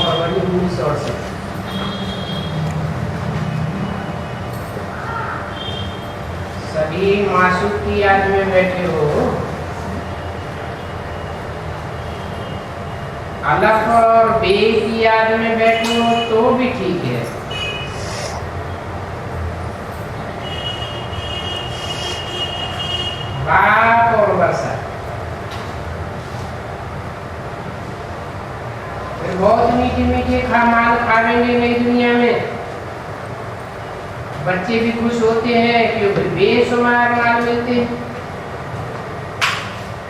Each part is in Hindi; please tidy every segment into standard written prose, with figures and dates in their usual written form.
फरवरी 1968। सभी मासूक की याद में बैठे हो। अलफ और बे की याद में बैठे हो तो भी ठीक है। बाप और वर्षा फिर बहुत मीठी मीठी माल खावेंगे नई दुनिया में। बच्चे भी खुश होते हैं क्योंकि बेशुमार माल मिलते हैं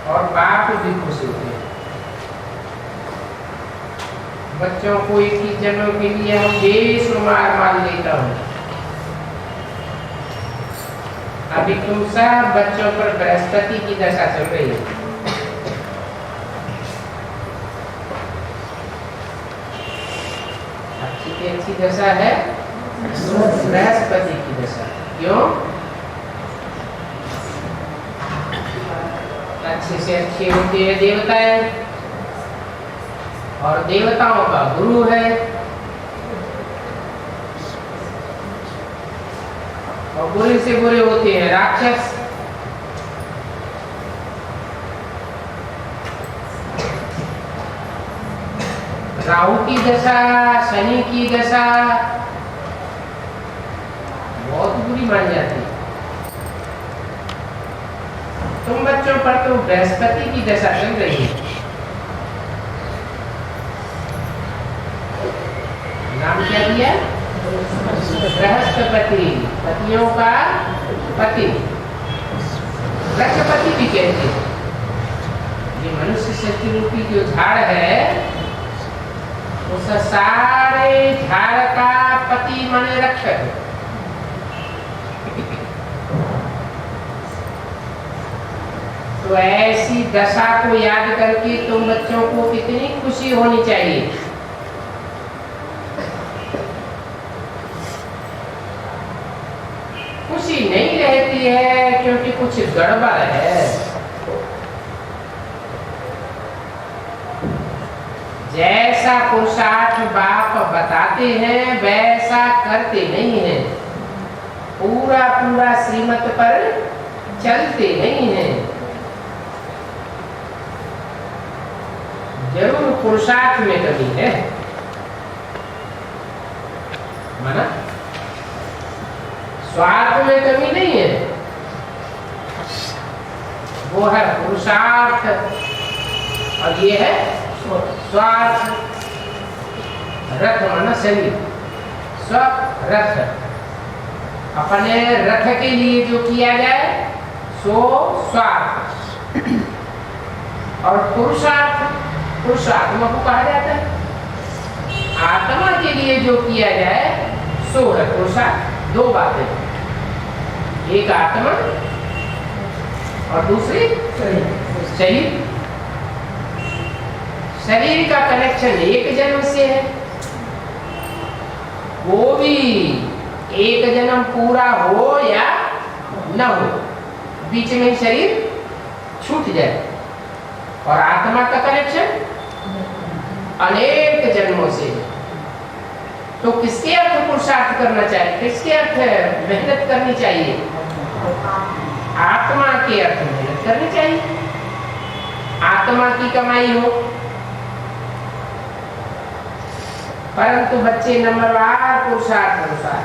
और बाप भी खुश होते हैं। बच्चों को 21 जनों के लिए हम बेशुमार माल देता हूँ। अभी तुम सब बच्चों पर बृहस्पति की दशा चल रही है। अच्छी की अच्छी दशा है बृहस्पति की दशा। क्यों? अच्छे से अच्छे होते हैं देवताएं और देवताओं का गुरु है और बुरे से बुरे होते हैं राक्षस। राहु की दशा, शनि की दशा बहुत बुरी मान जाती है। तुम बच्चों पर तो बृहस्पति की दशा चल रही है। नाम क्या दिया? बृहस्पति, पतियों का पति, वृक्षपति भी कहते हैं। ये मनुष्य शक्ति रूपी जो झाड़ है उस सारे झाड़ का पति माने रक्षक। तो ऐसी दशा को याद करके तुम बच्चों को कितनी खुशी होनी चाहिए। खुशी नहीं रहती है क्योंकि कुछ गड़बड़ है। जैसा पुरुषार्थ बाप बताते हैं वैसा करते नहीं हैं। पूरा पूरा श्रीमत पर चलते नहीं हैं। जरूर पुरुषार्थ में कमी है। माना स्वार्थ में कमी नहीं है, वो है पुरुषार्थ और ये है स्वार्थ। रथ माना शरीर, स्वरथ। अपने रथ के लिए जो किया जाए सो स्वार्थ और पुरुषार्थ, पुरुषात्मा को कहा जाता है। आत्मा के लिए जो किया जाए सो है पुरुषार्थ। दो बातें, एक आत्मा और दूसरी शरीर। शरीर का कनेक्शन एक जन्म से है, वो भी एक जन्म पूरा हो या न हो, बीच में शरीर छूट जाए। और आत्मा का कनेक्शन अनेक जन्मों से। तो किसके अर्थ पुरुषार्थ करना चाहिए, किसके अर्थ मेहनत करनी चाहिए? आत्मा के अर्थ मेहनत करनी चाहिए, आत्मा की कमाई हो। परंतु बच्चे नंबरवार पुरुषार्थ अनुसार,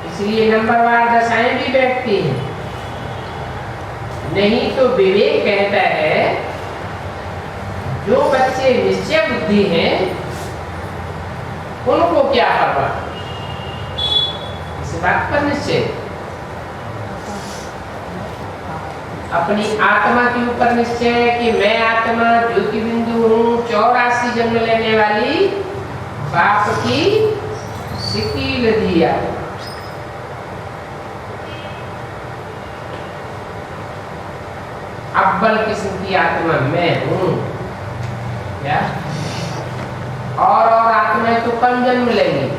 इसलिए नंबरवार दशाएं भी बैठती हैं। नहीं तो विवेक कहता है जो बच्चे निश्चय बुद्धि हैं उनको क्या परवाह, इस बात पर निश्चय। अपनी आत्मा के ऊपर निश्चय कि मैं आत्मा ज्योति बिंदु हूँ, 84 जन्म लेने वाली बाप की शिकील दिया। अव्वल किस्म की आत्मा मैं हूँ। क्या? और आत्माएं तो कम जन्म लेंगी।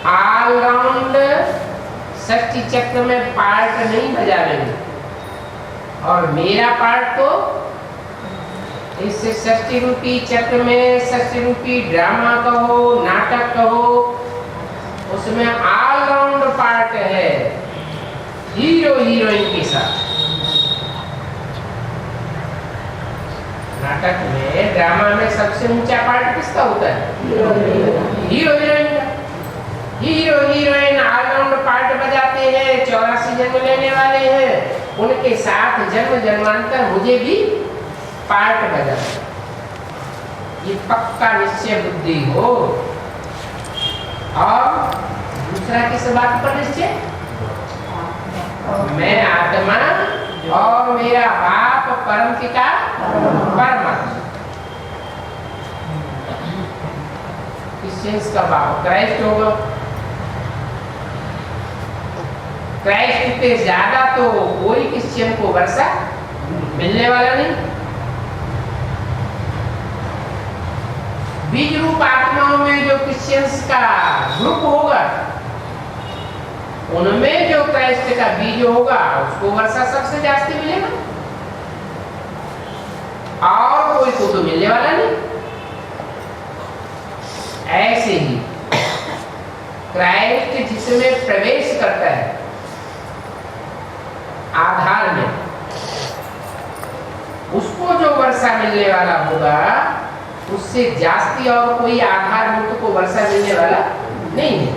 ऑलराउंड शक्ति चक्र में पार्ट नहीं बजा लेंगे। और मेरा पार्ट तो इस षष्ठी रूपी चक्र में, षष्ठी रूपी ड्रामा कहो, नाटक कहो, उसमें ऑलराउंड पार्ट है हीरो हीरोइन के साथ। नाटक में, ड्रामा में सबसे ऊंचा पार्ट किसका होता है? हीरो हीरोइन का। हीरो हीरोइन ऑलराउंड पार्ट बजाते हैं, 84 जन्म लेने वाले हैं, उनके साथ जन्म जन्मांतर मुझे भी पार्ट बजाना। ये पक्का निश्चय बुद्धि हो। और दूसरा किस बात पर निश्चय? मैं आत्मा और मेरा बाप परम पिता परमात्मा। क्रिश्चियंस का बाप क्राइस्ट होगा। क्राइस्ट से ज्यादा तो कोई क्रिश्चियन को वर्षा मिलने वाला नहीं। बीज रूप आत्माओं में जो क्रिश्चियंस का ग्रुप होगा, उनमें जो क्राइस्ट का बीज होगा उसको वर्षा सबसे जास्ती मिलेगा, और कोई को तो मिलने वाला नहीं। ऐसे ही क्राइस्ट जिसमें प्रवेश करता है आधार में, उसको जो वर्षा मिलने वाला होगा, उससे जास्ती और कोई आधारभूत को वर्षा मिलने वाला नहीं है।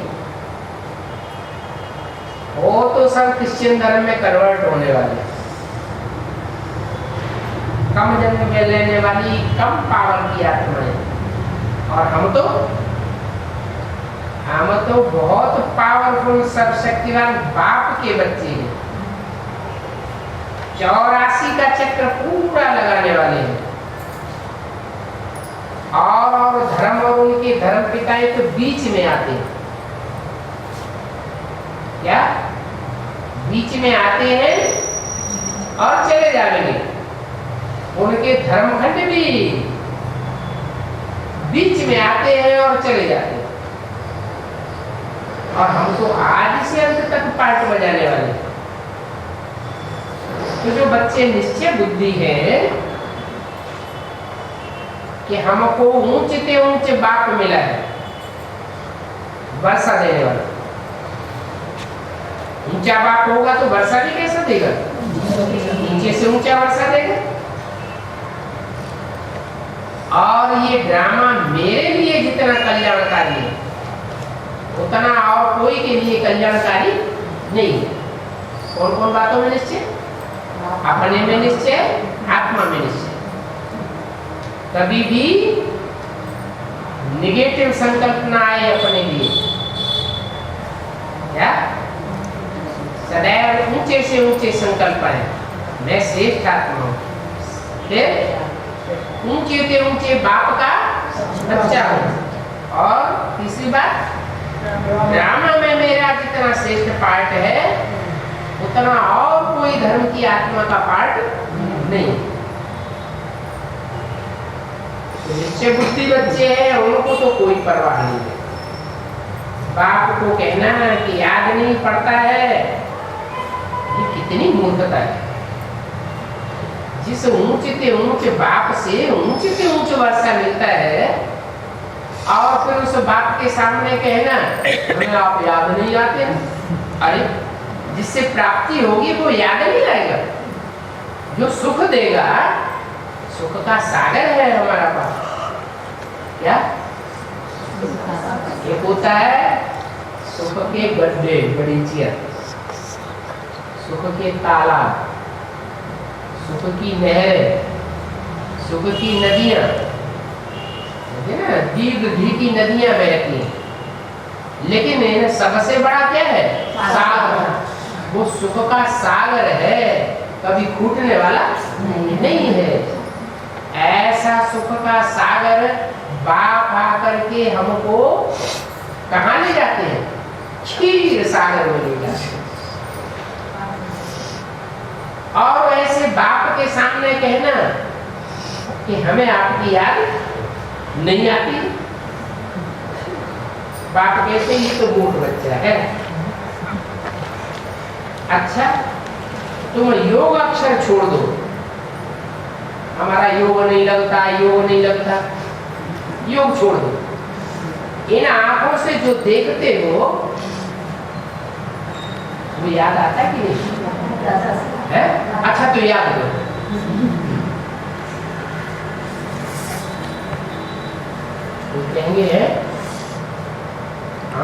वो तो सब क्रिश्चियन धर्म में कन्वर्ट होने वाले, कम जन्म में लेने वाली कम पावर की आत्माएं। और हम तो बहुत पावरफुल सर्वशक्तिवान बाप के बच्चे हैं। 84 का चक्र पूरा लगाने वाले हैं। और धर्म और उनके धर्म पिताएं तो बीच में आते हैं। क्या बीच में आते हैं और चले जाएंगे। उनके धर्मखंड भी बीच में आते हैं और चले जाते हैं। और हम तो आज से अंत तक पार्ट बजाने वाले। तो जो बच्चे निश्चय बुद्धि है कि हमको ऊंचे से ऊंचे बाप मिला है, वर्षा देने वाला। ऊंचा बाप होगा तो वर्षा भी कैसे देगा? नीचे से ऊंचा वर्षा देगा। और ये ड्रामा मेरे लिए जितना कल्याणकारी है, उतना और कोई के लिए कल्याणकारी नहीं है। कौन कौन बातों में निश्चय? अपने में निश्चय, आत्मा में निश्चय। कभी भी निगेटिव संकल्प ना आए अपने लिए। क्या? सदैव ऊंचे से ऊंचे संकल्प आए, मैं श्रेष्ठ आत्मा हूं। फिर ऊंचे से ऊंचे बाप का बच्चा हूं। और तीसरी बात, ड्रामा में मेरा जितना श्रेष्ठ पार्ट है, उतना और कोई धर्म की आत्मा का पार्ट नहीं। निश्चय बुद्धि बच्चे हैं, उनको तो कोई परवाह नहीं है। बाप को कहना कि याद नहीं पड़ता है, ये कितनी मूर्खता है। जिस ऊंचे से ऊंचे बाप से ऊंचे वर्षा मिलता है, और फिर उस बाप के सामने कहना हमें आप याद नहीं आते। अरे जिससे प्राप्ति होगी वो याद नहीं आएगा। जो सुख देगा, सुख का सागर है हमारा पास। क्या? एक होता है सुख के गड्ढे, बड़ी चेयर, सुख के तालाब, सुख की नहरें, सुख की नदियां, दीर्घ की नदियां बहती हैं। लेकिन इन्हें सबसे बड़ा क्या है? सागर। वो सुख का सागर है, कभी फूटने वाला नहीं है। ऐसा सुख का सागर बाप आकर के हमको कहाँ ले जाते हैं? क्षीर सागर में ले जाते हैं। और ऐसे बाप के सामने कहना कि हमें आपकी याद नहीं आती। बाप कहते ये तो मूर्ख बच्चा है। अच्छा, तुम योग अक्षर छोड़ दो, हमारा योग नहीं लगता, योग नहीं लगता, योग छोड़ दो। इन आंखों से जो देखते हो वो याद आता है कि नहीं है? अच्छा तो याद करो। वो कहेंगे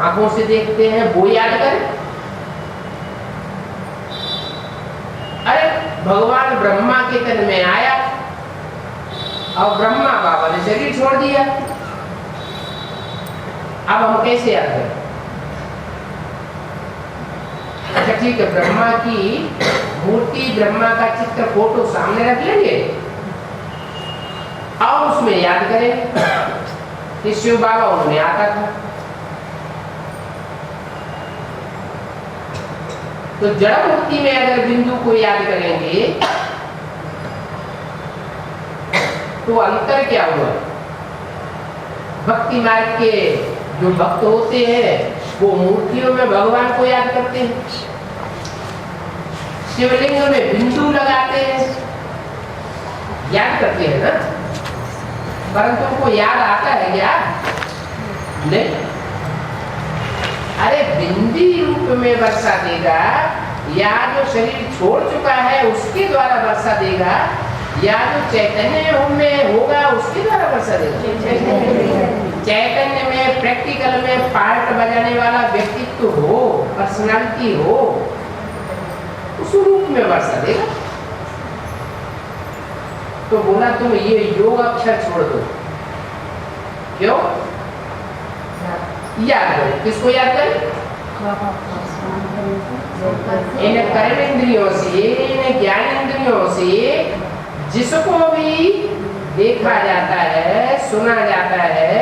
आंखों से देखते हैं वो याद करें। अरे भगवान ब्रह्मा के तन में आया और ब्रह्मा बाबा ने शरीर छोड़ दिया, अब हम कैसे याद करें? अच्छा ठीक है, ब्रह्मा की मूर्ति, ब्रह्मा का चित्र, फोटो सामने रख लेंगे और उसमें याद करें कि शिव बाबा उनमें आता था। तो जड़ मूर्ति में अगर बिंदु को याद करेंगे तो अंतर क्या हुआ? भक्ति मार्ग के जो भक्त होते हैं वो मूर्तियों में भगवान को याद करते हैं, शिवलिंग में बिंदु लगाते हैं, याद करते हैं ना, परंतु उनको याद आता है क्या? नहीं। अरे बिंदी रूप में वर्षा देगा या जो शरीर छोड़ चुका है उसके द्वारा वर्षा देगा या जो चैतन्य में होगा उसके द्वारा वर्षा देगा। चैतन्य में प्रैक्टिकल में पार्ट बजाने वाला व्यक्तित्व हो, पर्सनालिटी हो, उस रूप में वर्षा देगा। तो बोला तुम ये योग अक्षर छोड़ दो। क्यों? याद करो। किसको याद करें? इन कर्म इंद्रियों से, इन ज्ञान इंद्रियों से जिसको भी देखा जाता है, सुना जाता है,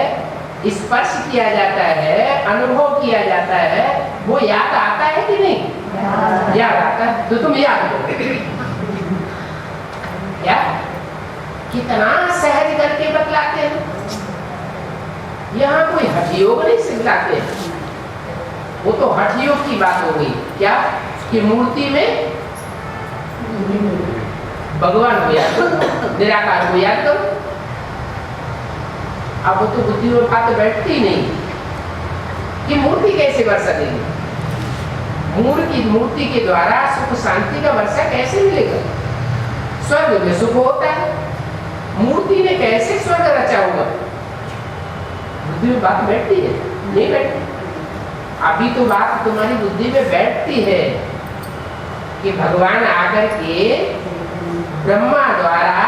स्पर्श किया जाता है, अनुभव किया जाता है, वो याद आता है कि नहीं? याद आता है। तो तुम याद करो क्या कितना सहज करके बतलाते हैं। यहाँ कोई हठ योग नहीं सिखाते, वो तो हठ योग की बात हो गई। क्या कि मूर्ति में भगवान को याद करो, निराकार को याद करो। अब वो तो बुद्धि में बात बैठती नहीं कि मूर्ति कैसे वर्षा देगी, मूर्ति के द्वारा सुख शांति का वर्षा कैसे मिलेगा? स्वर्ग में सुख होता है, मूर्ति ने कैसे स्वर्ग रचा होगा? बुद्धि में बात बैठती है? नहीं बैठती। अभी तो बात तुम्हारी बुद्धि में बैठती है कि भगवान आकर के ब्रह्मा द्वारा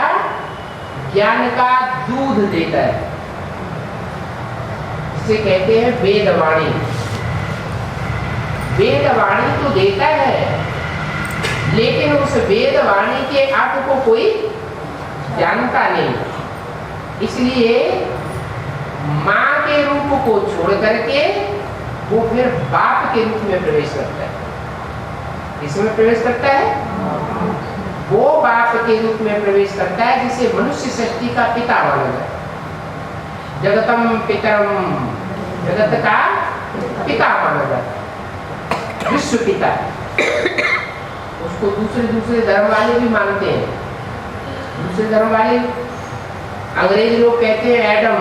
ज्ञान का दूध देता है, जिसे कहते हैं वेदवाणी। वेदवाणी तो देता है, लेकिन उस वेदवाणी के अर्थ को कोई जानता नहीं। इसलिए माँ के रूप को छोड़ करके वो फिर बाप के रूप में प्रवेश करता है। इसमें प्रवेश करता है, वो बाप के रूप में प्रवेश करता है जिसे मनुष्य सृष्टि का पिता माना जाता है। जगतम पितरम, जगत का पिता माना जाता है, विश्व पिता। उसको दूसरे धर्म वाले भी मानते हैं। दूसरे धर्म वाले अंग्रेज लोग कहते हैं एडम,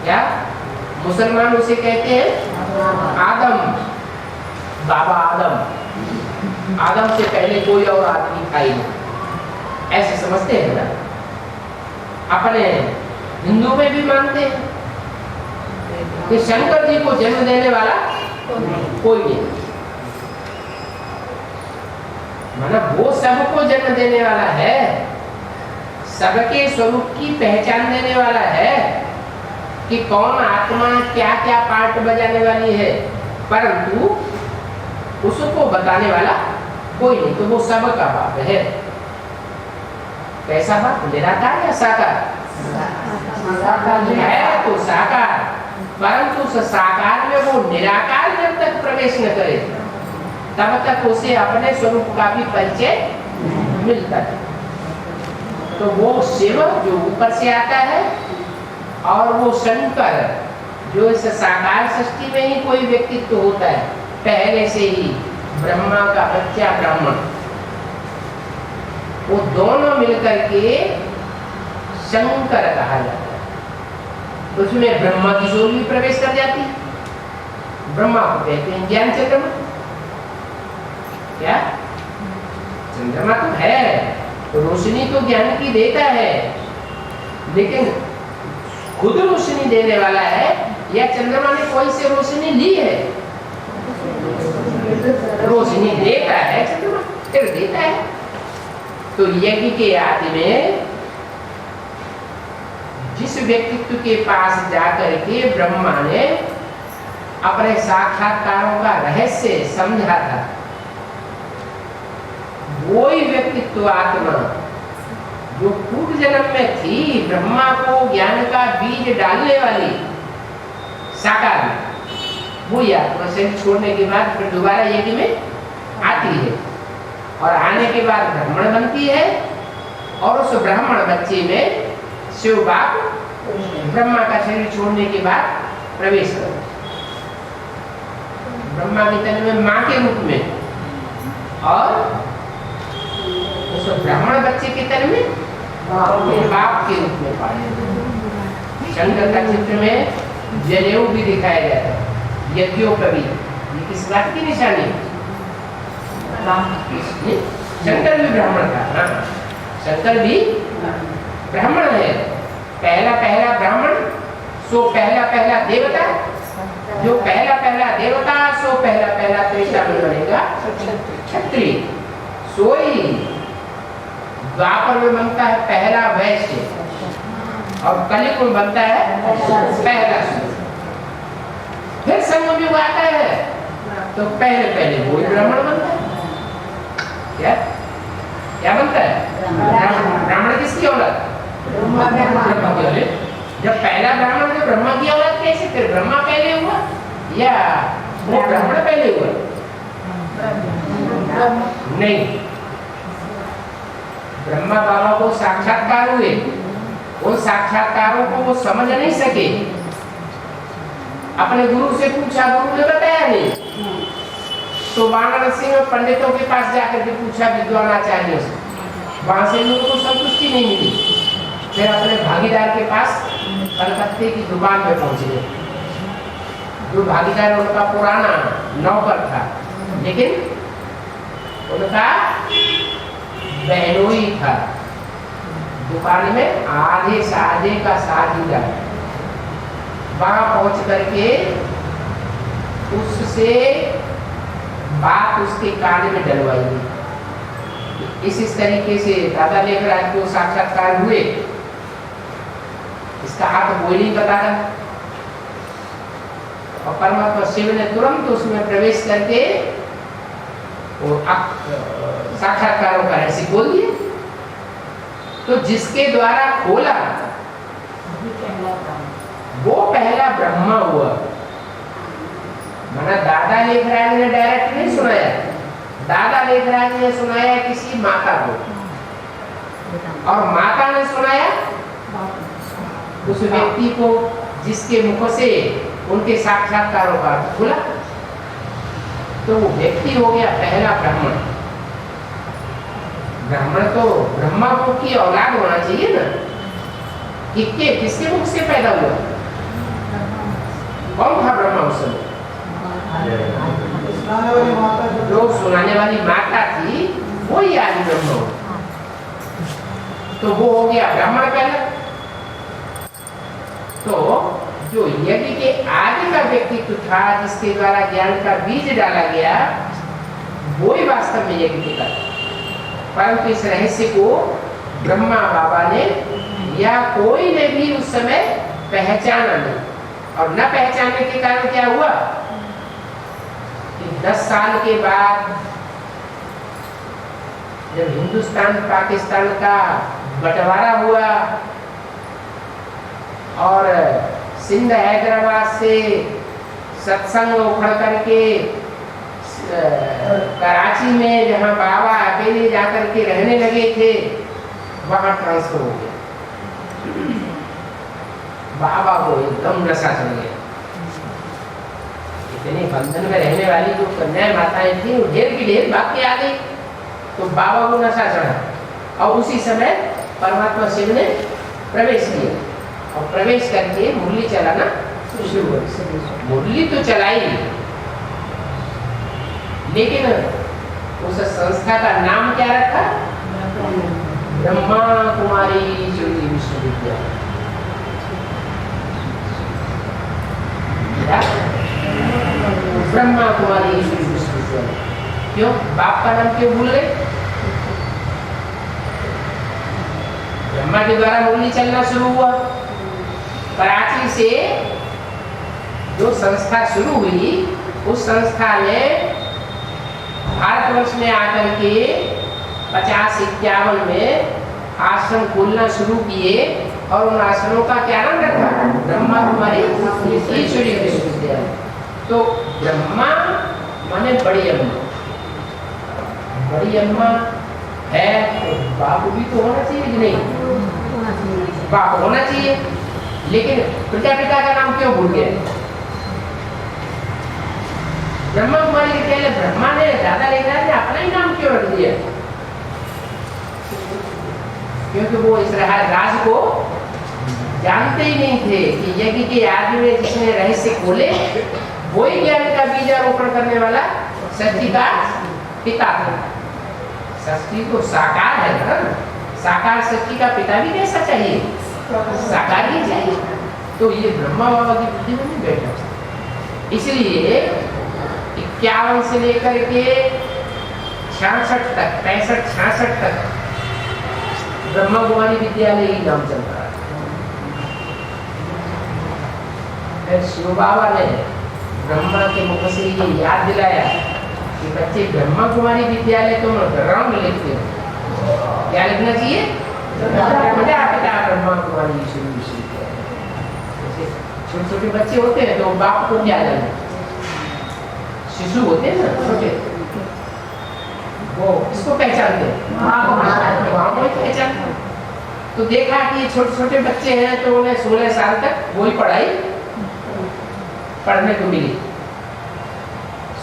क्या मुसलमान उसे कहते हैं आदम, बाबा आदम। आदम से पहले कोई और आदमी था ही नहीं, ऐसे समझते हैं ना। अपने हिंदू में भी मानते हैं कि शंकर जी को जन्म देने वाला कोई नहीं, मतलब वो सबको जन्म देने वाला है, सबके स्वरूप की पहचान देने वाला है कि कौन आत्मा क्या क्या पार्ट बजाने वाली है, परंतु उसको बताने वाला कोई नहीं। तो वो सबका बाप है। कैसा बाप? निराकार या साकार? है तो साकार, परंतु उस साकार में वो निराकार जब तक प्रवेश न करे तब तक उसे अपने स्वरूप का भी परिचय मिलता है। तो वो शिव जो ऊपर से आता है और वो शंकर जो इस साकार सृष्टि में ही कोई व्यक्तित्व होता है, पहले से ही ब्रह्मा का बच्चा ब्राह्मण, वो दोनों मिलकर के शंकर कहा जाता है। तो उसमें ब्रह्मा की सोल भी प्रवेश कर जाती है। ब्रह्मा को कहते हैं ज्ञान चंद्रमा। क्या चंद्रमा तो है, रोशनी तो ज्ञान की देता है, लेकिन खुद रोशनी देने वाला है या चंद्रमा ने कोई से रोशनी ली है? रोशनी देता है चंद्रमा, फिर देता है। तो यज्ञ के आदि में जिस व्यक्तित्व के पास जाकर के ब्रह्मा ने अपने साक्षात्कारों का रहस्य समझा था, वही व्यक्तित्व आत्मा जो पूर्व जन्म में थी, ब्रह्मा को ज्ञान का बीज डालने वाली साकार में, वो आत्मा शरीर छोड़ने के बाद फिर दोबारा यज्ञ में आती है और आने के बाद ब्राह्मण बनती है और उस ब्राह्मण बच्चे में शिव बाप ब्रह्मा का शरीर छोड़ने के बाद प्रवेश करते, ब्रह्मा के तन में मां के रूप में और उस ब्राह्मण बच्चे के तन में बाप के रूप में पाए। शंकर का चित्र में जनेऊ भी दिखाया जाता है, यज्ञोपवी। ये किस बात की निशानी है? शंकर भी ब्राह्मण था। हाँ, शंकर भी ब्राह्मण है। पहला पहला ब्राह्मण सो पहला पहला देवता, जो पहला पहला देवता सो पहला पहला त्रेता में बनेगा क्षत्रिय। सोई द्वापर में बनता है पहला वैश्य और कलियुग में बनता है पहला सूर्य। फिर संयोग आता है तो पहले पहले वो ब्राह्मण बनता है। क्या क्या बनता है? ब्राह्मण किसकी औलाद? ब्रह्मा की औलाद। जब पहला ब्राह्मण जो ब्रह्मा की औलाद कैसे? फिर ब्रह्मा पहले हुआ या वो ब्राह्मण पहले हुआ? नहीं, ब्रह्मा बाबा को साक्षात्कार हुए, उन साक्षात्कारों को वो समझ नहीं सके। अपने गुरु से पूछा, गुरु ने बताया नहीं, तो वाराणसी में पंडितों के पास जाकर के पूछा, विद्वान आचार्यों से, वहां से उनको संतुष्टि नहीं मिली। फिर अपने भागीदार के पास कलकत्ते की दुकान में पहुंचे। जो भागीदार उनका पुराना नौकर था, लेकिन उनका बहनोई था। दुकान में आधे साधे का साझीदार। वहां पहुंच करके उससे बात उसके कान में डलवाई। इस तरीके से दादा लेखराज को साक्षात्कार हुए, इसका अर्थ कोई नहीं बता रहा। और परमात्मा शिव ने तुरंत उसमें प्रवेश करके वो साक्षात्कारों का रहस्य खोल दिया। तो जिसके द्वारा खोला वो पहला ब्रह्मा हुआ। माना दादा लेखराज ने डायरेक्ट नहीं सुनाया, दादा लेखराज ने सुनाया किसी माता को, और माता ने सुनाया उस व्यक्ति को जिसके मुख से उनके साक्षात्कारों का खुला। तो वो व्यक्ति हो गया पहला ब्राह्मण। ब्राह्मण तो ब्रह्मा की औलाद होना चाहिए ना। किसके मुख से पैदा हुआ? कौन था ब्रह्मा उस समय? जो सुनाने वाली माता थी वो ही आदि ब्रह्मा हो। तो वो हो गया ब्राह्मण पहला। तो जो यज्ञ के आदि का व्यक्तित्व था, जिसके द्वारा ज्ञान का बीज डाला गया, वो ही वास्तव में यज्ञ पिता। परंतु इस रहस्य को ब्रह्मा बाबा ने या कोई ने भी उस समय पहचाना नहीं। और न पहचानने के कारण क्या हुआ कि 10 साल के बाद जब हिंदुस्तान पाकिस्तान का बंटवारा हुआ और सिंध हैदराबाद से सत्संग उखड़ करके कराची में जहां बाबा अकेले जाकर के रहने लगे थे, वहां ट्रांसफर हो गया। बाबा को एकदम नशा चढ़ गया। इतने बंधन में रहने वाली जो कन्या माताएं थी, वो ढेर की ढेर बात आ गई, तो बाबा को नशा चढ़ा। और उसी समय परमात्मा शिव ने प्रवेश किया और प्रवेश करके मुरली चलाना शुरू कर। मुरली तो चलाई, लेकिन उस संस्था का नाम क्या रखा? ब्रह्मा कुमारी ईश्वरी विश्वविद्यालय। ब्रह्मा कुमारी ईश्वरी विश्वविद्यालय। क्यों? बाप का नाम क्यों भूल गए? ब्रह्मा के द्वारा मुरली चलना शुरू हुआ। कराची से जो संस्था शुरू हुई, उस संस्था ने भारतवर्ष में आकर के 50-51 में आश्रम खोलना शुरू किए और उन आश्रमों का क्या नाम रखा? ब्रह्मा कुमारी ईश्वरी विश्वविद्यालय। तो ब्रह्मा माने बड़ी अम्मा, बड़ी अम्मा है तो बाप भी तो होना चाहिए कि नहीं? बाप होना चाहिए, लेकिन प्रजापिता का नाम क्यों भूल गए? ब्रह्मा कुमारी विद्यालय ब्रह्मा ने दादा लेखा ने अपना ही नाम क्यों रख दिया? क्योंकि वो इस राज को जानते ही नहीं थे कि यज्ञ के आदि में जिसने रहस्य खोले वही ज्ञान का बीजारोपण करने वाला सृष्टि का पिता था। सृष्टि तो साकार है ना, साकार सृष्टि का पिता भी कैसा चाहिए? साकार ही चाहिए। तो ये ब्रह्मा बाबा की बुद्धि में नहीं बैठा। इसलिए 51 से लेकर के 66 तक, 65-66 तक ब्रह्मा कुमारी विद्यालय ही नाम चलता है। फिर शिव बाबा ने ब्रह्मा के मुख से ये याद दिलाया कि बच्चे ब्रह्मा कुमारी विद्यालय तुम रंग लिखते हो, क्या लिखना चाहिए? प्रजापिता ब्रह्मा कुमारी ईश्वरी विश्वविद्यालय। छोटे छोटे बच्चे होते हैं तो बाप को क्या जाने, शिशु होते हैं ना छोटे, वो इसको पहचानते हैं, वहाँ को पहचानते। तो देखा कि छोटे छोटे बच्चे हैं तो उन्हें 16 साल तक वही पढ़ाई पढ़ने को मिली।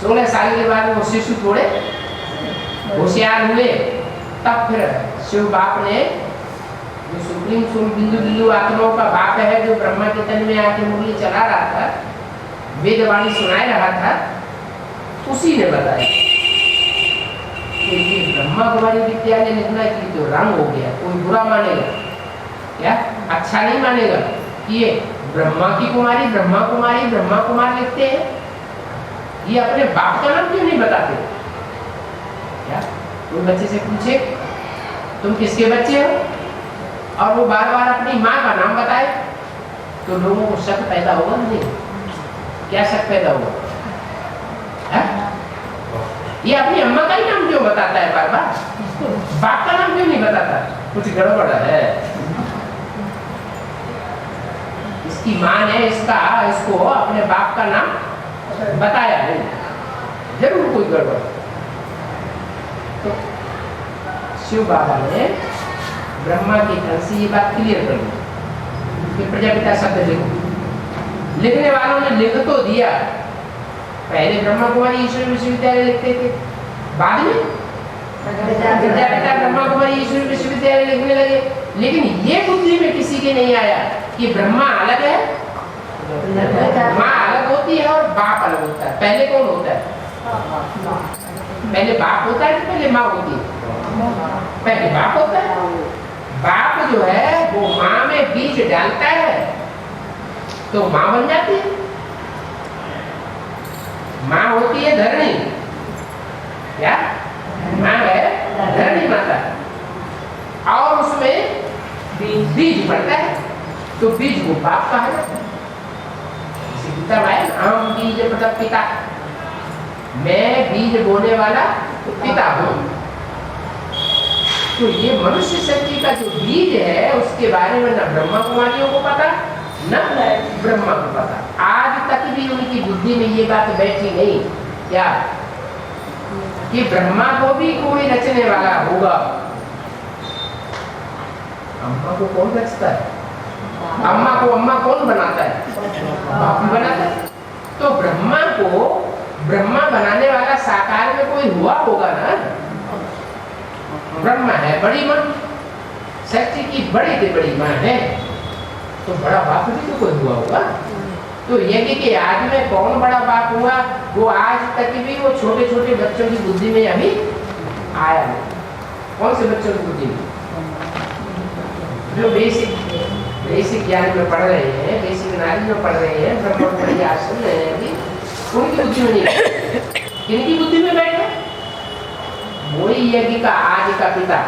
16 साल के बाद वो शिशु थोड़े होशियार हुए, तब फिर शिव बाप ने जो सुप्रीम सोल बिंदु बिंदु आत्माओं का बाप है, जो ब्रह्मा के तन में आके मुरली चला रहा था, वेदवाणी सुनाए रहा था, उसी ने बताया कि ये ब्रह्मा कुमारी विद्यालय लिखना कि तो रंग हो गया, कोई बुरा मानेगा क्या? अच्छा नहीं मानेगा कि ये ब्रह्मा की कुमारी ब्रह्मा कुमारी ब्रह्मा कुमार लिखते हैं, ये अपने बाप का नाम क्यों नहीं बताते? क्या कोई बच्चे से पूछे तुम किसके बच्चे हो और वो बार बार अपनी माँ का नाम बताए तो लोगों को शक पैदा होगा नहीं? क्या शक पैदा होगा? ये अपनी अम्मा का ही नाम क्यों बताता है बार बार, बाप का नाम क्यों नहीं बताता? कुछ गड़बड़ है। इसकी माँ ने इसको अपने बाप का नाम बताया नहीं, जरूर कोई गड़बड़। तो शिव बाबा ने ब्रह्मा की तरफ से ये बात क्लियर कर दी कि प्रजापिता शब्द लिखो। लिखने वालों ने लिख तो दिया, पहले ब्रह्मा कुमारी ईश्वरी विश्वविद्यालय लिखते थे, बाद में प्रजापिता ब्रह्मा कुमारी ईश्वरी विश्वविद्यालय लिखने लगे। लेकिन ये बुद्धि में किसी के नहीं आया कि ब्रह्मा अलग है, माँ अलग होती है और बाप अलग होता है। पहले कौन होता है? पहले बाप होता है कि पहले माँ होती है? पहले बाप होता है। बाप जो है वो माँ में बीज डालता है तो माँ बन जाती है। माँ होती है धरणी, क्या माँ है? धरणी माता, और उसमें बीज बढ़ता है तो बीज को बाप कहा जाता है। हम बीज मतलब पिता, मैं बीज बोने वाला पिता हूँ। तो ये मनुष्य शक्ति का जो बीज है उसके बारे में न ब्रह्मा कुमारियों को पता न ब्रह्मा को पता। आज तक भी उनकी बुद्धि में ये बात बैठी नहीं क्या कि ब्रह्मा को भी कोई रचने वाला होगा। अम्मा को कौन रचता है? अम्मा को अम्मा कौन बनाता है? बाप बनाता है। तो ब्रह्मा को ब्रह्मा बनाने वाला साकार में कोई हुआ होगा ना। ब्रह्मा है बड़ी माँ, सृष्टि की बड़ी से बड़ी माँ है, तो बड़ा बाप भी तो कोई हुआ होगा। तो यज्ञ के आदि में कौन बड़ा बाप हुआ? वो आज तक भी वो छोटे छोटे बच्चों की बुद्धि में अभी आया नहीं। कौन से बच्चों की बुद्धि में? जो बेसिक ज्ञान में पढ़ रहे हैं, बेसिक नॉलेज में पढ़ रहे हैं, ब्रह्म आश्रम में अभी उनकी बुद्धि में नहीं। किनकी बुद्धि में बैठा? वही यज्ञ का आज का पिता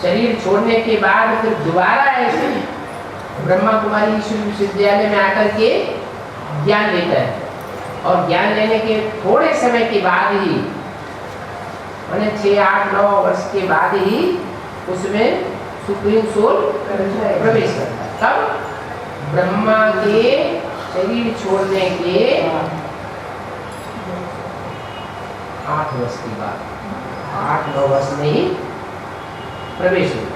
शरीर छोड़ने के बाद फिर दोबारा ऐसे ब्रह्मा कुमारी विश्वविद्यालय में आकर के ज्ञान लेता है, और ज्ञान लेने के थोड़े समय के बाद ही, मैंने 6, 8, 9 वर्ष के बाद ही उसमें सुप्रीम सोल प्रवेश करता है। तब ब्रह्मा के शरीर छोड़ने के 8 वर्ष के बाद, 8-9 वर्ष में ही प्रवेश होता है।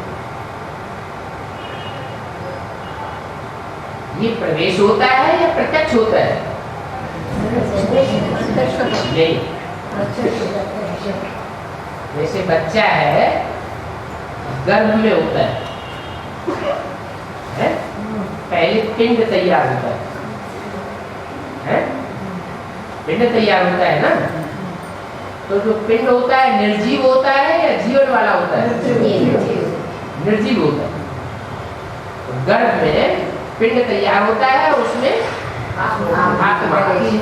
ये प्रवेश होता है या प्रत्यक्ष होता है? नहीं, जैसे बच्चा है गर्भ में होता है? पहले पिंड तैयार होता है? पिंड तैयार होता है ना। तो जो पिंड होता है निर्जीव होता है या जीवन वाला होता है? निर्जीव होता है। तो गर्भ में पिंड तैयार होता है, उसमें आत्मा की।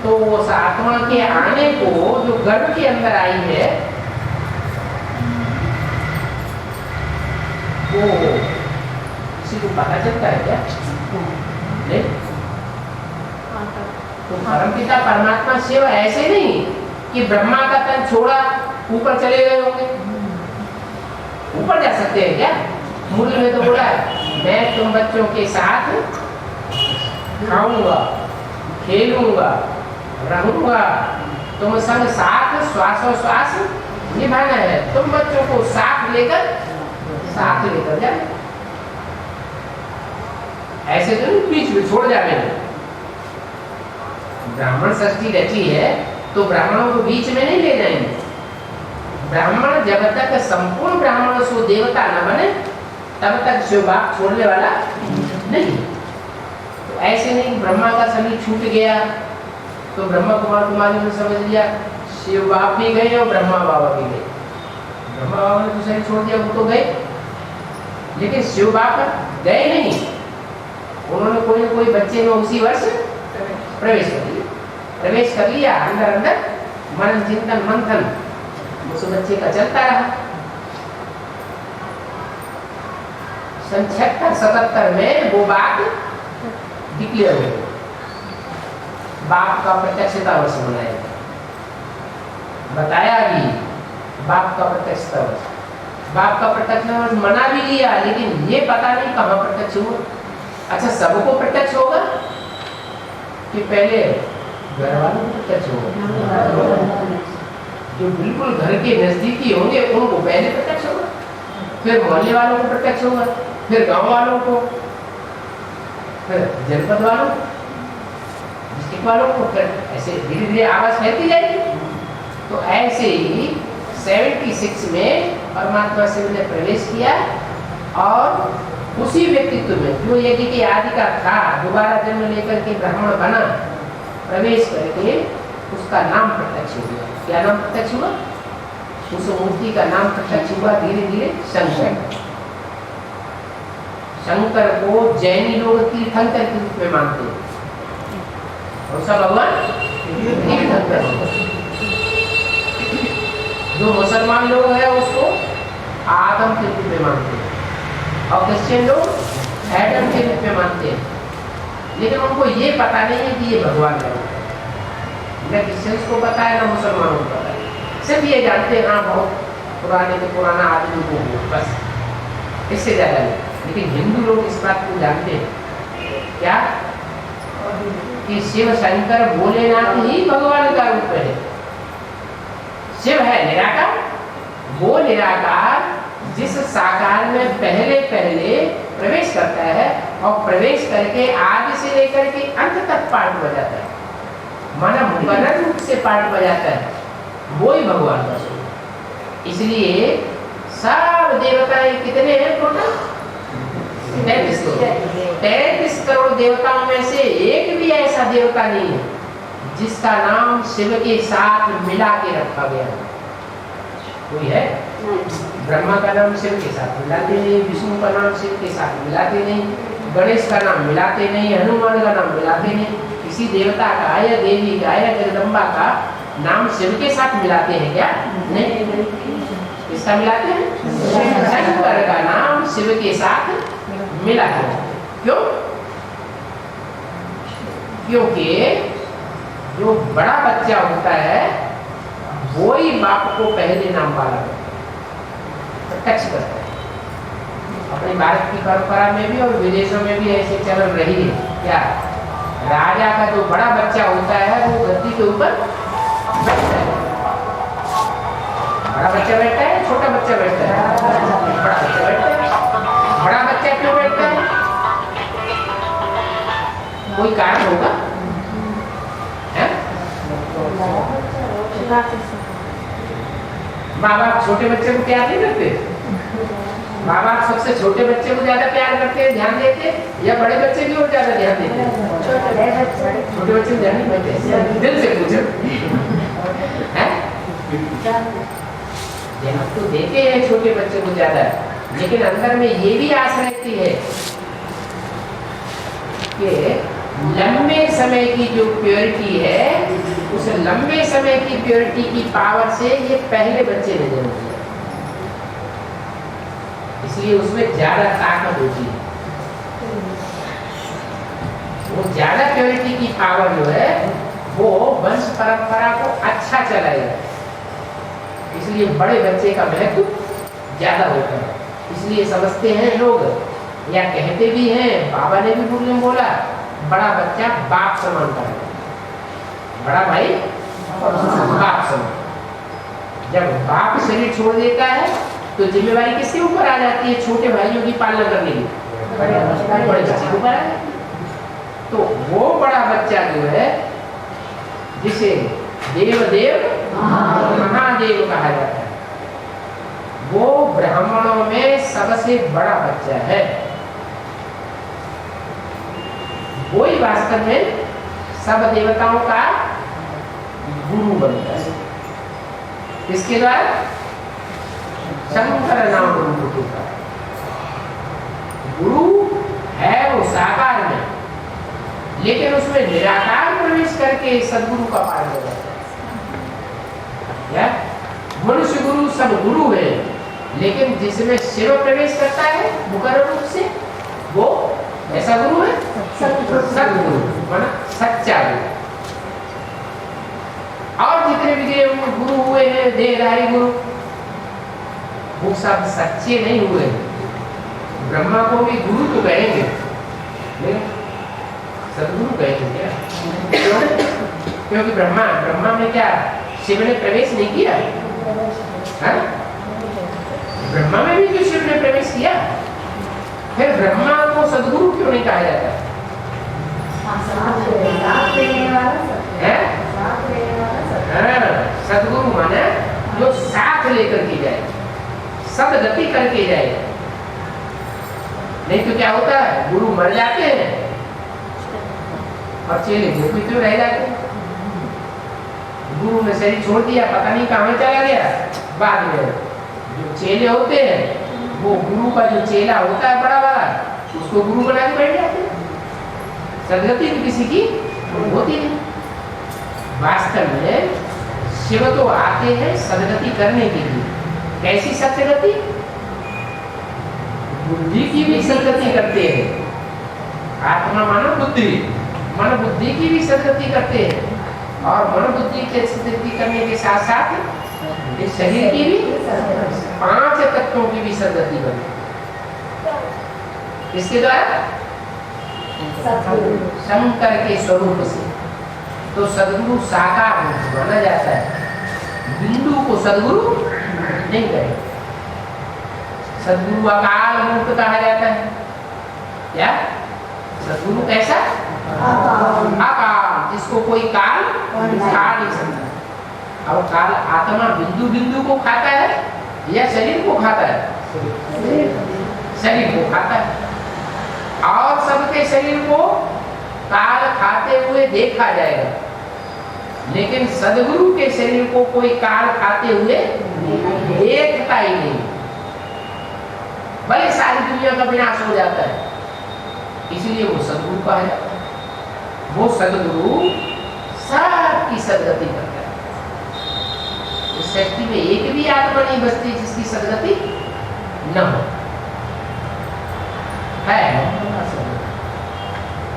तो उस आत्मा के आने को जो गर्भ के अंदर आई है, वो किसी को पता चलता है क्या? नहीं। तो परमपिता परमात्मा शिव ऐसे नहीं कि ब्रह्मा का तन छोड़ा ऊपर चले गए होंगे। ऊपर जा सकते हैं क्या? मूल में तो बोला है, मैं तुम बच्चों के साथ खाऊंगा, खेलूंगा, रहूंगा, तुम संग साथ श्वासोश्वास निभाना है। तुम बच्चों को साथ लेकर जाए। ऐसे तो नहीं बीच में छोड़ जावे। ब्राह्मण सृष्टि रची है तो ब्राह्मणों को बीच में नहीं ले जाएंगे। ब्राह्मण जब तक संपूर्ण ब्राह्मणों से देवता न बने तब तक शिव बाप छोड़ने वाला नहीं। तो ऐसे नहीं ब्रह्मा का शरीर छूट गया तो ब्रह्मा कुमारी ने समझ लिया शिव बाप भी गए और ब्रह्मा बाबा भी गए। ब्रह्मा बाबा ने तो शरीर छोड़ दिया, वो तो गए, लेकिन शिव बाप गए नहीं। उन्होंने कोई न कोई बच्चे में उसी वर्ष प्रवेश कर लिया अंदर मन चिंतन मंथन उस बच्चे का चलता रहा। 76-77 में वो बात डिक्लेयर हो गई। बाप का प्रत्यक्षता वर्ष मनाया, बताया भी बाप का प्रत्यक्षता वर्ष। बाप का प्रत्यक्षता वर्ष मना भी लिया, लेकिन ये पता नहीं कहाँ प्रत्यक्ष हुआ। अच्छा, सबको प्रत्यक्ष होगा कि पहले घर वालों को प्रत्यक्ष होगा? जो बिल्कुल घर के नजदीकी होंगे उनको पहले प्रत्यक्ष होगा, फिर मोहल्ले वालों को प्रत्यक्ष होगा, फिर गांव वालों को, फिर जनपद वालों, डिस्ट्रिक्ट वालों को, फिर ऐसे धीरे धीरे आवाज फैलती जाएगी। तो ऐसे ही 76 में परमात्मा शिव ने प्रवेश किया और उसी व्यक्तित्व में जो यज्ञ के आदि का था दोबारा जन्म लेकर के ब्राह्मण बना, प्रवेश करके उसका नाम प्रत्यक्ष हुआ। क्या नाम प्रत्यक्ष हुआ? उस मूर्ति का नाम प्रत्यक्ष हुआ धीरे धीरे शंकर। शंकर को जैनी लोग तीर्थंकर के रूप में मानते हैं। कौन सा भगवान? तीर्थंकर। जो मुसलमान लोग हैं उसको आदम के रूप में मानते हैं और क्रिश्चियन लोग एडम के रूप में मानते हैं। लेकिन उनको ये पता नहीं है कि ये भगवान है। न क्रिश्चियंस को पता है, न मुसलमानों को पता है। सिर्फ ये जानते हैं हाँ बहुत पुराने से पुराना आदमी को, बस इससे ज़्यादा नहीं। लेकिन हिंदू लोग इस बात को जानते हैं क्या कि शिव शंकर भोलेनाथ ही भगवान का रूप है। शिव है निराकार, वो निराकार जिस साकार में पहले प्रवेश करता है और प्रवेश करके आदि से लेकर के अंत तक पाठ बजाता है, माना मुकर्रर रूप से पाठ बजाता है, वो ही भगवान का स्वरूप। इसलिए सब देवताएं कितने हैं टोटल? 33 करोड़। 33 करोड़ देवताओं में से एक भी ऐसा देवता नहीं है जिसका नाम शिव के साथ मिला के रखा गया है। कोई है? ब्रह्मा का नाम शिव के साथ मिलाते नहीं, विष्णु का नाम शिव के साथ मिलाते नहीं, गणेश का नाम मिलाते नहीं, हनुमान का नाम मिलाते नहीं, किसी देवता का या देवी का या जगदम्बा का नाम शिव के साथ मिलाते हैं क्या? नहीं। किसका मिलाते हैं? शंकर का नाम शिव के साथ मिलाते हैं। क्यों? क्योंकि जो बड़ा बच्चा होता है वो ही बाप को पहले नाम वाला प्रत्यक्ष करता है। अपने भारत की परंपरा में भी और विदेशों में भी ऐसे चलन रही है। क्या? राजा का जो बड़ा बच्चा होता है वो गद्दी के ऊपर बैठता है। बड़ा बच्चा बैठता है, छोटा बच्चा बैठता है? बड़ा बच्चा बैठता है। बड़ा बच्चा क्यों बैठता है? कोई कारण होगा? माँ बाप छोटे बच्चे को प्यार नहीं करते? माँ बाप सबसे छोटे बच्चे को ज्यादा प्यार करते हैं, ध्यान देते, या बड़े बच्चे की ओर ज्यादा ध्यान देते हैं? छोटे बच्चे को ध्यान नहीं देते। दिल से पूछो, ध्यान तो देते हैं छोटे बच्चे को ज्यादा, लेकिन अंदर में ये भी आस रहती है कि लंबे समय की जो प्योरिटी है, उस लंबे समय की प्योरिटी की पावर से ये पहले बच्चे ने जन्म लिया, इसलिए उसमें ज्यादा ताकत होती है। वो ज्यादा प्योरिटी की पावर जो है वो वंश परंपरा को अच्छा चलाएगा, इसलिए बड़े बच्चे का महत्व ज्यादा होता है। इसलिए समझते हैं लोग या कहते भी हैं, बाबा ने भी बोला, बड़ा बच्चा बाप समान का है, बड़ा भाई बाप समान। जब बाप शरीर छोड़ देता है तो जिम्मेवारी किसके ऊपर आ जाती है? छोटे भाइयों की पालना करने की बड़े बच्चे के ऊपर आ जाती है। तो वो बड़ा बच्चा जो है, जिसे देवदेव महादेव कहा जाता है, वो ब्राह्मणों में सबसे बड़ा बच्चा है। वो ही वास्तव में सब देवताओं का गुरु बनता है। इसके द्वारा शंकर नाम गुरु का गुरु है वो साकार में, लेकिन उसमें निराकार प्रवेश करके सदगुरु का पार हो जाता है। मनुष्य गुरु सब गुरु है, लेकिन जिसमें शिव प्रवेश करता है मुकर रूप से, वो ऐसा गुरु है सदगुरु, माना सच्चा गुरु। और जितने भी गुरु हुए हैं, देहधारी गुरु, वो सब सच्चे नहीं हुए। ब्रह्मा को भी गुरु तो कहेंगे, लेकिन सदगुरु कहेंगे क्या? क्योंकि ब्रह्मा में क्या शिव ने प्रवेश नहीं किया? ब्रह्मा में भी तो शिव ने प्रवेश किया, फिर ब्रह्मा को सदगुरु क्यों नहीं कहा जाता? सदगुरु माने जो साथ लेकर के जाए, सदगति करके जाए। नहीं तो क्या होता है, गुरु मर जाते हैं और चेले भूखे क्यों रह जाते हैं। गुरु ने शरीर छोड़ दिया, पता नहीं कहाँ चला गया। बाद में जो चेले होते हैं, वो गुरु का जो चेला होता है बड़ा वाला, उसको गुरु बना के बैठ जाते हैं। सदगति तो किसी की होती नहीं। वास्तव में शिव तो आते हैं सदगति करने के लिए। कैसी सदगति? बुद्धि की भी सदगति करते हैं। आत्मा मानो बुद्धि, मन बुद्धि की भी सदगति करते हैं, और मन बुद्धि की सदगति करने के साथ साथ इस शरीर की भी 5 तत्वों की भी सदगति करते हैं। इसके द्वारा शंकर के स्वरूप से। तो सदगुरु साकार माना जाता है, बिंदु को सदगुरु नहीं कहे। सदगुरु अकाल मूर्त कहा जाता है। क्या? सदगुरु कैसा? अकाल, जिसको कोई काल खा नहीं सकता। अब काल आत्मा बिंदु बिंदु को खाता है, या शरीर को खाता है? शरीर को खाता है। और सबके शरीर को काल खाते हुए देखा जाएगा, लेकिन सदगुरु के शरीर को कोई काल खाते हुए देखता ही नहीं। भले सारी दुनिया का विनाश हो जाता है, इसलिए वो सदगुरु कहा जाता है। वो सदगुरु सबकी सदगति करता है। इस सृष्टि में एक भी आत्मा नहीं बचती जिसकी सदगति न हो। है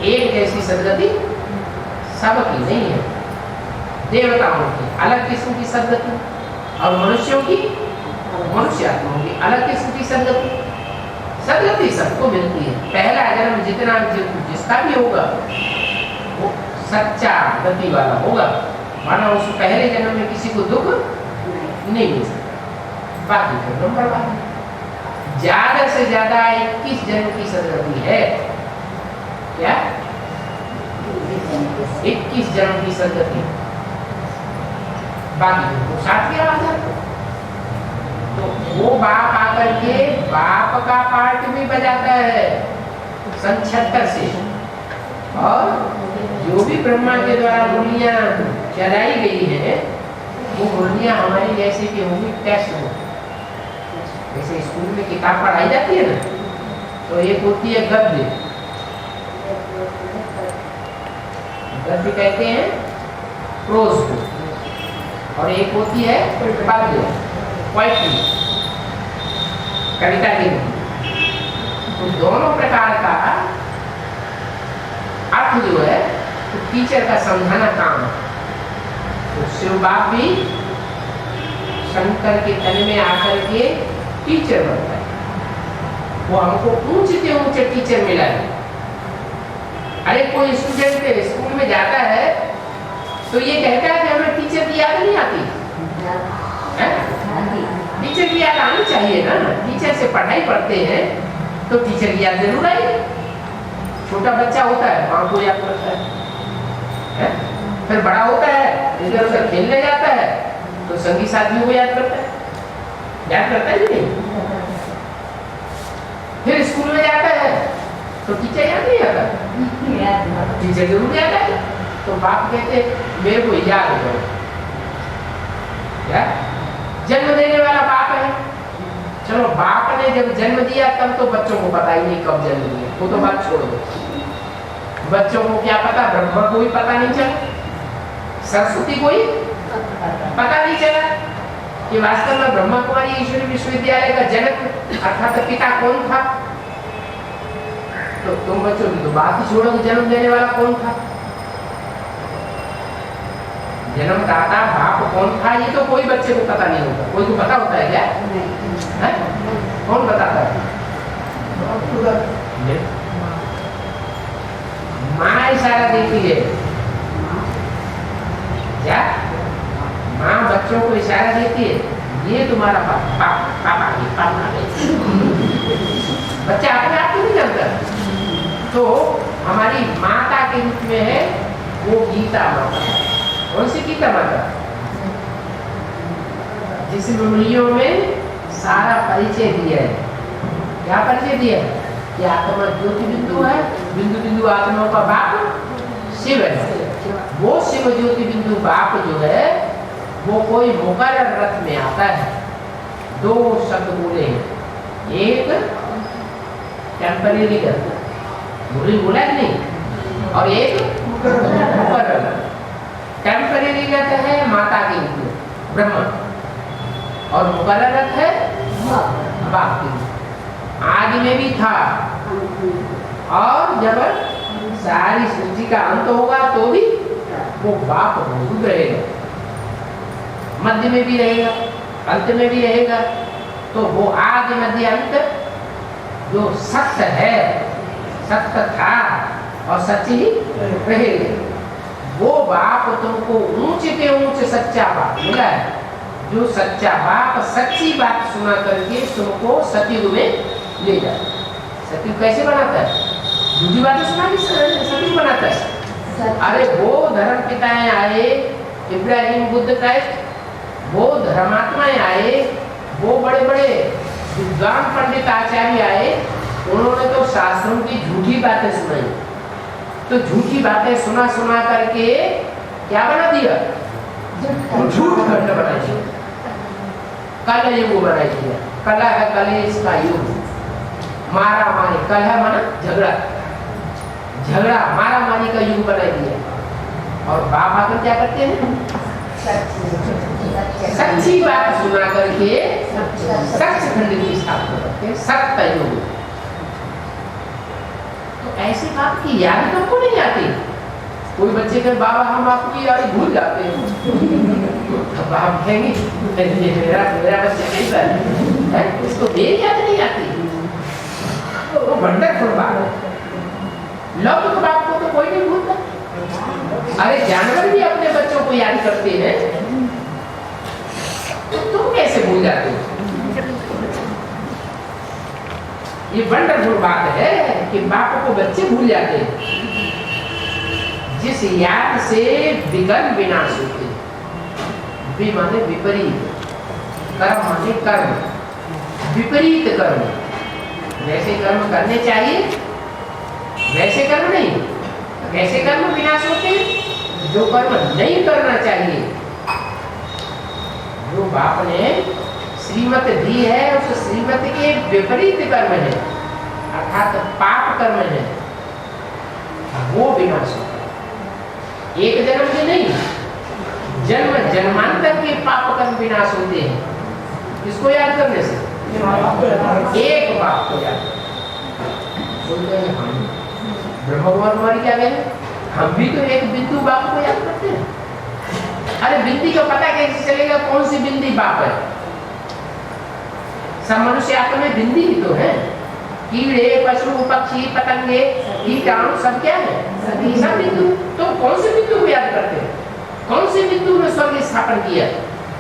एक जैसी सदगति सबकी नहीं है। देवताओं की अलग किस्म की सदगति और मनुष्यों की, मनुष्य आत्माओं की अलग किस्म की सदगति। सदगति सबको मिलती है। पहला जन्म जितना जिसका भी होगा वो सच्चा गति वाला होगा, माना उस पहले जन्म में किसी को दुख नहीं मिल सकता। बाकी तो नंबर बात है। ज्यादा से ज्यादा 21 जन्म की सदगति है। क्या 21 जन्म की सदगति? बाकी तो 60 के आ जाते। तो वो बाप आकर के बाप का पार्ट भी बजाता है 76 से। और जो भी ब्रह्मा के द्वारा मुरलियां चलाई गई है, वो मुरलियां हमारी जैसे कि होगी टेस्ट हो। जैसे स्कूल में किताब पढ़ाई जाती है ना, तो एक होती है गद्य। गद्य कहते हैं प्रोज को, और एक होती है पद्य, पोएट्री, कविता की। तो दोनों प्रकार का अर्थ जो है तो टीचर का समझाना काम है। तो शिव बाप भी शंकर के तन में आकर के टीचर बनता है। वो हमको ऊंचे से ऊंचे टीचर मिला है। अरे कोई स्टूडेंट स्कूल में जाता है तो ये कहता है कि हमें टीचर की याद नहीं आती है? टीचर की याद आनी चाहिए ना। टीचर से पढ़ाई पढ़ते हैं तो टीचर की याद जरूर आएगी। छोटा बच्चा होता है माँ को याद करता है? फिर बड़ा होता है इधर उधर खेलने जाता है तो संगी साथियों को याद करता है। याद करता है कि नहीं? फिर स्कूल में जाता है तो टीचर याद नहीं आता? टीचर जरूर याद आएगा। तो बाप कहते मेरे को याद करो। क्या जन्म देने वाला बाप है। चलो बाप ने जब जन्म दिया तब तो बच्चों को पता ही नहीं कब जन्म दिया, वो तो बात छोड़ दो। बच्चों को क्या पता? ब्रह्मा को भी पता नहीं चला, सरस्वती को ही पता नहीं चला कि वास्तव में ब्रह्मा कुमारी ईश्वरी विश्वविद्यालय का जनक अर्थात पिता कौन था। तो तुम बच्चों की तो बात ही छोड़ो, जन्म देने वाला कौन था, जन्मदाता बाप कौन था, ये तो कोई बच्चे को पता नहीं होता। कोई को पता होता है क्या? है? कौन बताता है? माँ इशारा देती है। क्या माँ बच्चों को इशारा देती है, ये तुम्हारा पापा बच्चा अपने आप को नहीं जानता। तो हमारी माता के रूप में है वो गीता माता। कौन सी गीता माता? जिस मुनियों में सारा परिचय दिया है। क्या परिचय दिया है? कि आत्मा ज्योति बिंदु है, बिंदु बिंदु आत्माओं का बाप शिव है। वो शिव ज्योति बिंदु बाप जो है वो कोई मुकर्रर रथ में आता है। दो शब्द बोले हैं, एक टेम्परेरी रथ बोला नहीं, और एक मुकर्रर। टेम्परेरी रथ है माता के रूप में ब्रह्मा, और मुकर्रर रथ है बाप के रूप। आदि में भी था, और जब सारी सृष्टि का अंत होगा तो भी वो बाप मौजूद रहेगा। मध्य में भी रहेगा, अंत में भी रहेगा। तो वो आदि मध्य अंत जो सत्य है, सत्य था और सच ही रहेगा। वो बाप तुमको ऊंचे के ऊंचे सच्चा बाप मिला है, जो सच्चा बाप सच्ची बात सुना करके तुमको सतयुग में ले जाए। सतयुग कैसे बनाता है? झूठी बातें सुना के सतयुग बनाता है। अरे वो धर्म पिताएं आए, इब्राहिम, बुद्ध, क्राइस्ट, वो धर्मात्माएं आए, वो बड़े बड़े विद्वान पंडित आचार्य आए, उन्होंने तो शास्त्रों की झूठी बातें सुनाई। तो झूठी बातें सुना सुना करके क्या बना दिया? झूठ खंड बना दिया, कल युग बना दिया। कला है कलेश का युग, मारा मारी, कल है माना झगड़ा, झगड़ा मारा मारी का युग बना दिया। और बाप आकर क्या करते हैं? सच्ची बात सुना करके सच खंड की स्थापना करते हैं, सत्य युग। तो ऐसी बात की याद तो को नहीं आती। कोई बच्चे के बाबा हम आपकी याद भूल जाते हैं, अब आप कहेंगे मेरा बच्चा कैसा है, इसको मेरी याद नहीं आती। वो वंडरफुल बात है। लौकिक बात को तो कोई नहीं भूलता। अरे जानवर भी अपने बच्चों को याद करते हैं, तो तुम कैसे भूल जाते हो? ये वंडरफुल बात है कि बाप को बच्चे भूल जाते हैं। जिस याद से विघ्न विनाश होते, वि माने विपरीत, कर्म माने कर्म, विपरीत कर्म। वैसे कर्म करने चाहिए, वैसे कर्म नहीं। कैसे कर्म विनाश होते? जो कर्म नहीं करना चाहिए, जो बाप ने श्रीमत दी है, उस श्रीमत के विपरीत कर्म है, अर्थात पाप कर्म है, वो विनाश होता है। एक जन्म के नहीं, जन्म जन्मांतर के पाप कर्म विनाश होते हैं। इसको याद करने से, एक बाप को याद बोलते हैं हम ब्रह्म भगवान हमारी क्या कहें, हम भी तो एक बिंदु बाप को याद करते हैं। अरे बिंदी का पता कैसे चलेगा कौन सी बिंदी बाप है? सब मनुष्य आत्मा में बिंदी ही तो है। कीड़े, पशु, पक्षी, पतंगे, कीटाणु सब क्या है? सब बिंदु। तो कौन से बिंदु को याद करते हैं? कौन से बिंदु में स्वर्ग स्थापन किया,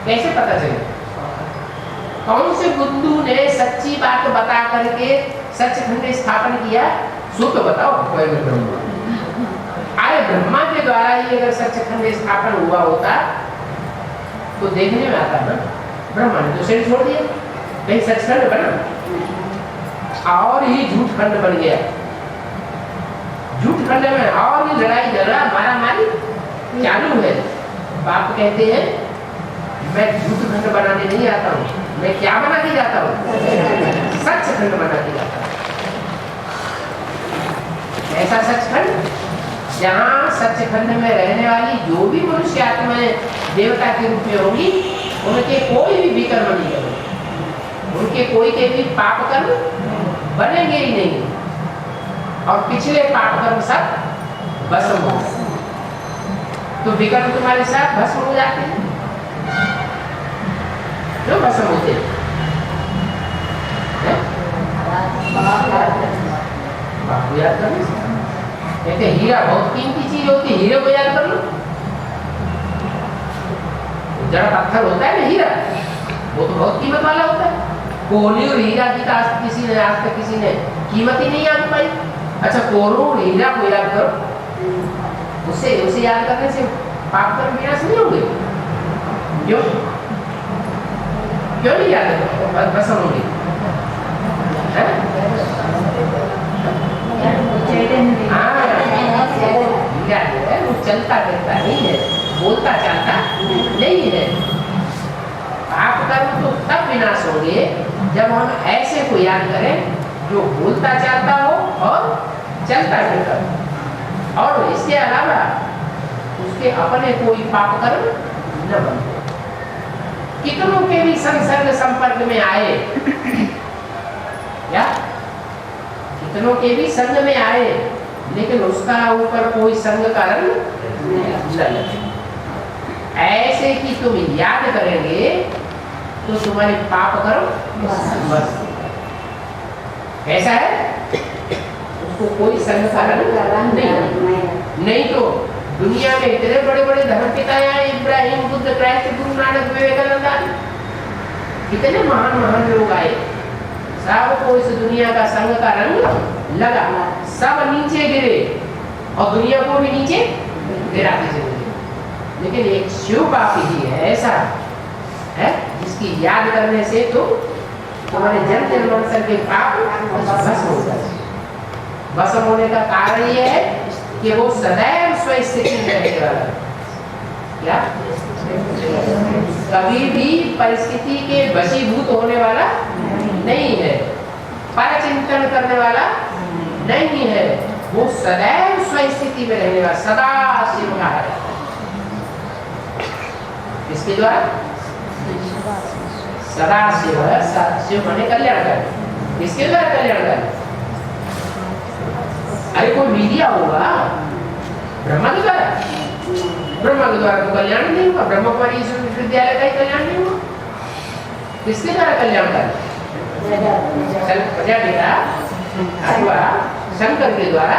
कैसे पता चले? कौन से बिंदु ने सच्ची बात बता करके सचखंड स्थापन किया, सो तो बताओ। कोई ब्रह्मा, अरे ब्रह्मा के द्वारा ही अगर सचखंड स्थापन हुआ होता तो देखने में आता ना। ब्रह्मा ने तो शरीर छोड़ दिया, कहीं सचखंड बना और ही झूठ खंड बन गया। झूठ खंड में और ही लड़ाई झगड़ा मारा मारी चालू है। बाप कहते हैं मैं झूठ खंड बनाने नहीं आता हूँ, मैं क्या बना के जाता हूँ? सचखंड बना के जाता हूँ। ऐसा सचखंड जहाँ सचखंड में रहने वाली जो भी मनुष्य आत्माएं देवता के रूप में होंगी, उनके कोई भी विकर्म नहीं करेंगे, उनके कोई के भी पाप कर्म बनेंगे ही नहीं, और पिछले पाप कर्म सब भस्म हो जाते। तो विकर्म तुम्हारे साथ भस्म हो जाते हैं, क्यों भस्म होते हैं? बाप याद करने से कहते हीरा बहुत कीमती चीज होती है, हीरे को याद कर लो। जड़ा पत्थर होता है ना हीरा, वो तो बहुत कीमत वाला होता है। कोहली और हीरा की आज तक किसी ने कीमत ही नहीं याद पाई। अच्छा कोहलू और हीरा को याद करो, उसे याद करने से पाप कर्म विनाश नहीं होंगे? क्यों क्यों नहीं याद है? भस्म होंगे। वो चलता फिरता नहीं है, बोलता चालता नहीं है। पाप कर्म तो तब विनाश होंगे जब हम ऐसे को याद करें जो बोलता चालता हो और चलता फिरता हो, और इसके अलावा उसके अपने कोई पाप कर्म न बने। कितनों के भी संसर्ग संपर्क में आए, क्या कितनों के भी संग में आए, लेकिन उसका ऊपर कोई संग का रंग न लगे। ऐसे कि तुम याद करेंगे तो तुम्हारे पाप कर्म बस। ऐसा है, उसको कोई संग का रंग नहीं। तो दुनिया में इतने बड़े बड़े धर्मपिता हैं, इब्राहिम, बुद्ध, क्राइस्ट, गुरु नानक, विवेकानंद आदि कितने महान महान लोग आए, सबको इस दुनिया का संग का रंग लगा, सब नीचे गिरे और दुनिया को भी नीचे गिराते चले। लेकिन एक शिव बाप ही है ऐसा है इसकी याद करने से तो तुम्हारे जन्म जन्मांतर के पाप भस्म हो जाते। भस्म होने का कारण ये है कि वो सदैव स्वस्थिति में रहने वाला, क्या कभी भी परिस्थिति के वशीभूत होने वाला नहीं है, पर चिंतन करने वाला नहीं है, वो सदैव स्वस्थिति में रहने वाला, सदा शिव का है। इसके द्वारा सदा शिव, शिव बने कल्याणकारी। इसके द्वारा कल्याणकारी, अरे कोई मीडिया होगा ब्रह्मा के द्वारा, ब्रह्मा के द्वारा तो कल्याण नहीं हुआ, ब्रह्मा कुमारी ईश्वर विश्वविद्यालय का ही कल्याण नहीं हुआ। किसके द्वारा कल्याणकारी? प्रजापिता अथवा शंकर के द्वारा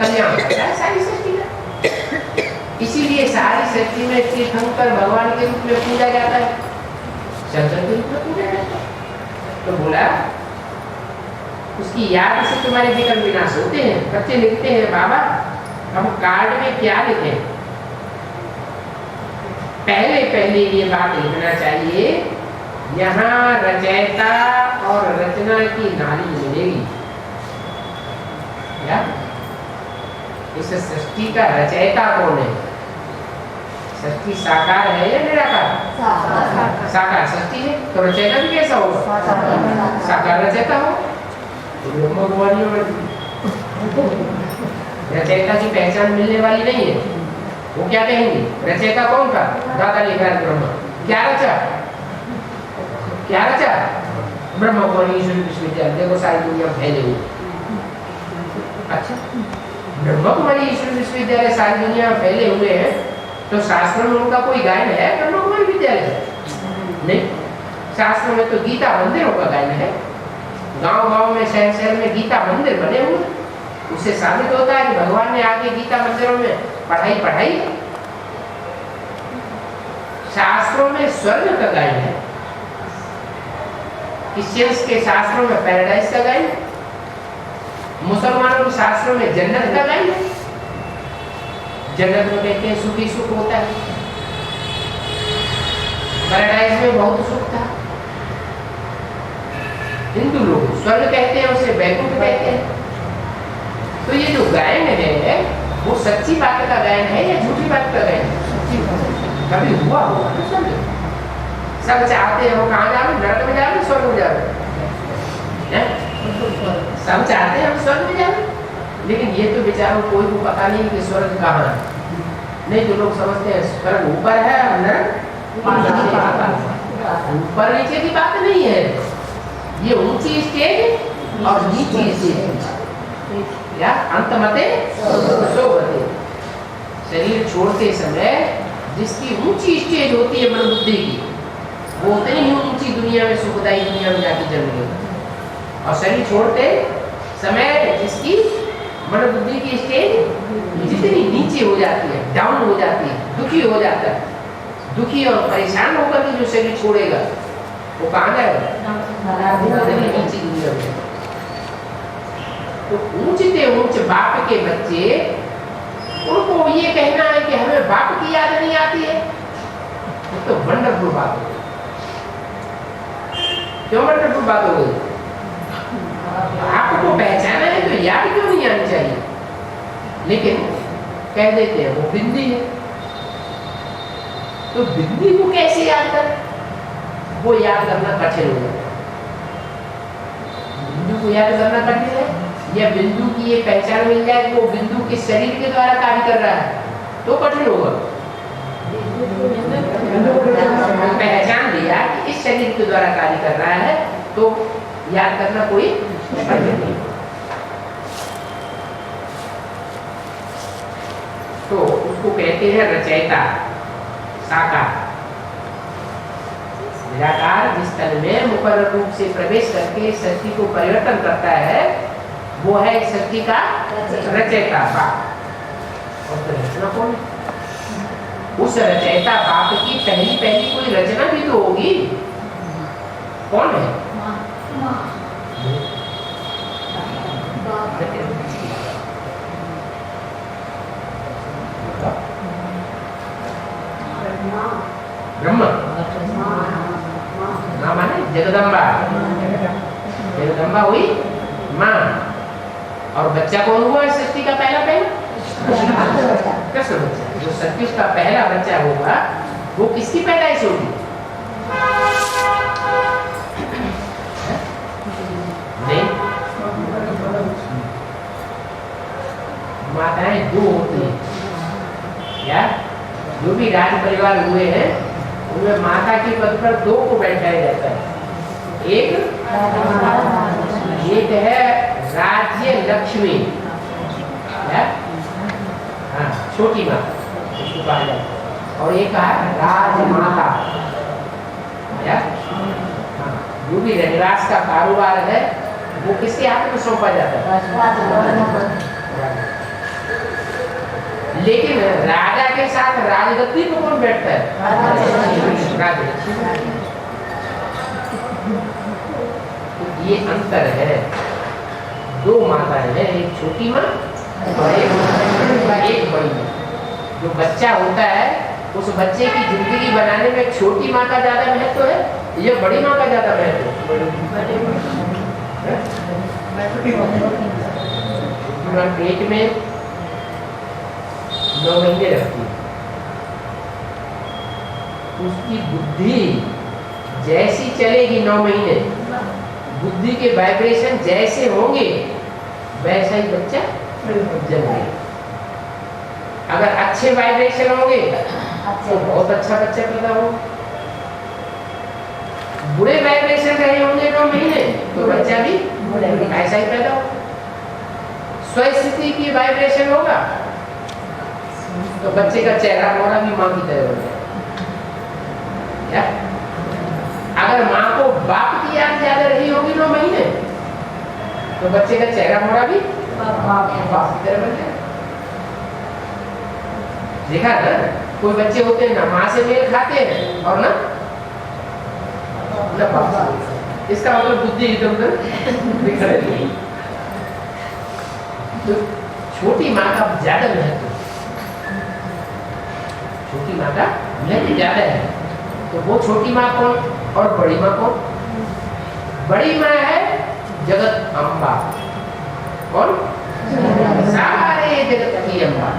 कल्याण करता है सारी सृष्टि का। इसीलिए सारी सृष्टि में तीर्थंकर भगवान के रूप में पूजा जाता है, शंकर के रूप में पूजा जाता है। तो बोला उसकी याद से तुम्हारे विकल्प विनाश होते हैं। बच्चे लिखते हैं बाबा हम कार्ड में क्या लिखें? पहले पहले ये बात लिखना चाहिए, यहाँ रचयिता और रचना की नाली मिलेगी। क्या इस सृष्टि का रचयिता कौन है? सृष्टि साकार है या निराकार? साकार सृष्टि है, तो रचयिता भी कैसा होगा? साकार रचयिता हो। रचयिता की पहचान मिलने वाली नहीं है। वो क्या कहेंगे? रचयिता कौन था? दादा लिख रहा है ब्रह्मा। क्या रचा? क्या रचा? ब्रह्मा कुमारी ईश्वर विश्वविद्यालय, देखो सारी दुनिया फैले हुई। अच्छा, ब्रह्मा कुमारी ईश्वर विश्वविद्यालय सारी दुनिया में फैले हुए हैं, तो शास्त्रों में उनका कोई गायन है? ब्रह्मा कुमारी विद्यालय नहीं। शास्त्रों में तो गीता मंदिरों का गायन है। गांव-गांव में, शहर-शहर में गीता मंदिर बने हुए। उससे साबित होता है कि भगवान ने आके गीता मंदिरों में पढ़ाई। शास्त्रों में स्वर्ग का गायन है, क्रिश्चियंस के शास्त्रों में पैराडाइज का गायन, मुसलमानों के शास्त्रों में जन्नत का गायन है। जन्नत में कहते हैं सुखी सुख होता है, पैराडाइज में बहुत सुख था। हिंदू लोग स्वर्ग कहते हैं, उसे वैकुंठ कहते हैं। तो ये जो गायन है वो सच्ची बात का गायन है या झूठी बात का गायन है? कभी हुआ होगा ना स्वर्ग? सब चाहते हैं वो कहाँ जावे? नरक में जावे, स्वर्ग में जावे? सब चाहते हैं हम स्वर्ग में जावे, लेकिन ये तो बेचारों कोई को पता नहीं कि स्वर्ग कहाँ है। नहीं तो लोग समझते हैं स्वर्ग ऊपर है और नरक ऊपर नीचे की बात नहीं है। ये ऊंची स्टेज और नीची स्टेज, या अंतमते सोवते। शरीर छोड़ते समय जिसकी ऊंची स्टेज होती है मन बुद्धि की, वो उतनी ही ऊंची दुनिया में, सुखदायी दुनिया में जाके जन्म लेगा। और शरीर छोड़ते समय जिसकी मन बुद्धि की स्टेज जितनी नीचे हो जाती है, डाउन हो जाती है, दुखी हो जाता है, दुखी और परेशान होकर के जो शरीर छोड़ेगा वो कहाँ जाएगा? नीची दुनिया में। तो ऊंचते ऊंच बाप के बच्चे, उनको ये कहना है कि हमें बाप की याद नहीं आती है, तो वंडरफुल बात हो गई। क्यों वंडरफुल बात हो गई? आपको पहचाना है तो याद क्यों नहीं आनी चाहिए? लेकिन कह देते हैं वो बिंदी है, तो बिंदी को कैसे याद कर? वो याद करना कठिन हो जाता है। बिंदु को याद करना कठिन है, या बिंदु की ये पहचान मिल जाए कि वो बिंदु के शरीर के द्वारा कार्य कर रहा है तो कठिन होगा। पहचान लिया कि इस शरीर के द्वारा कार्य कर रहा है तो याद करना कोई कठिन नहीं। तो उसको कहते हैं रचयिता, साकार। निराकार जिस तन में मुकर्रर रूप से प्रवेश करके सृष्टि को परिवर्तन करता है, वो है सृष्टि का रचयिता बाप। और रचना कौन है? उस रचयिता बाप की पहली कोई रचना भी तो होगी। कौन है? ब्रह्मा। और बच्चा कौन हुआ इस सृष्टि का पहला कृष्ण बच्चा। जो सृष्टि का पहला बच्चा होगा वो किसकी पैदाइश होगी? नहीं, माताएं दो होती हैं क्या? जो भी राज परिवार हुए हैं उनमें माता के पद पर दो को बैठाया जाता है। एक है राज्य लक्ष्मी, क्या? हाँ, छोटी माता उसको कहा जाता है, और एक है राजमाता, क्या? हाँ, जो भी रंगराज का कारोबार है वो किसके हाथ में सौंपा जाता है? लेकिन राजा के साथ राजगद्दी पर कौन बैठता है? राजलक्ष्मी। तो ये अंतर है, दो माताएं हैं, एक छोटी माँ और एक बड़ी माँ। जो बच्चा होता है उस बच्चे की जिंदगी बनाने में छोटी माँ का ज्यादा महत्व है या बड़ी माँ का ज्यादा महत्व है? पेट में 9 महीने रखती है, उसकी बुद्धि जैसी चलेगी 9 महीने, बुद्धि के वाइब्रेशन जैसे होंगे वैसा ही बच्चा जन्मेगा। अगर अच्छे वाइब्रेशन होंगे तो बहुत अच्छा बच्चा पैदा हो, बुरे वाइब्रेशन रहे होंगे 9 महीने तो बच्चा भी ऐसा ही पैदा हो। स्वस्थिति की वाइब्रेशन होगा तो बच्चे का चेहरा मोड़ा भी माँ की तरह हो जाए। अगर माँ को बाप की याद ज्यादा रही होगी 9 महीने तो बच्चे का चेहरा मोड़ा भी बाप की तरह बन जाए। देखा ना, कोई बच्चे होते हैं ना माँ से मेल खाते हैं और ना बाप से। इसका मतलब बुद्धि एकदम बिखर गई। तो छोटी माँ का ज्यादा महत्व, छोटी माँ का महत्व ज्यादा है। तो वो छोटी माँ कौन और बड़ी माँ कौन? बड़ी माँ है जगत अम्बा। कौन? सारे जगत की अम्बा।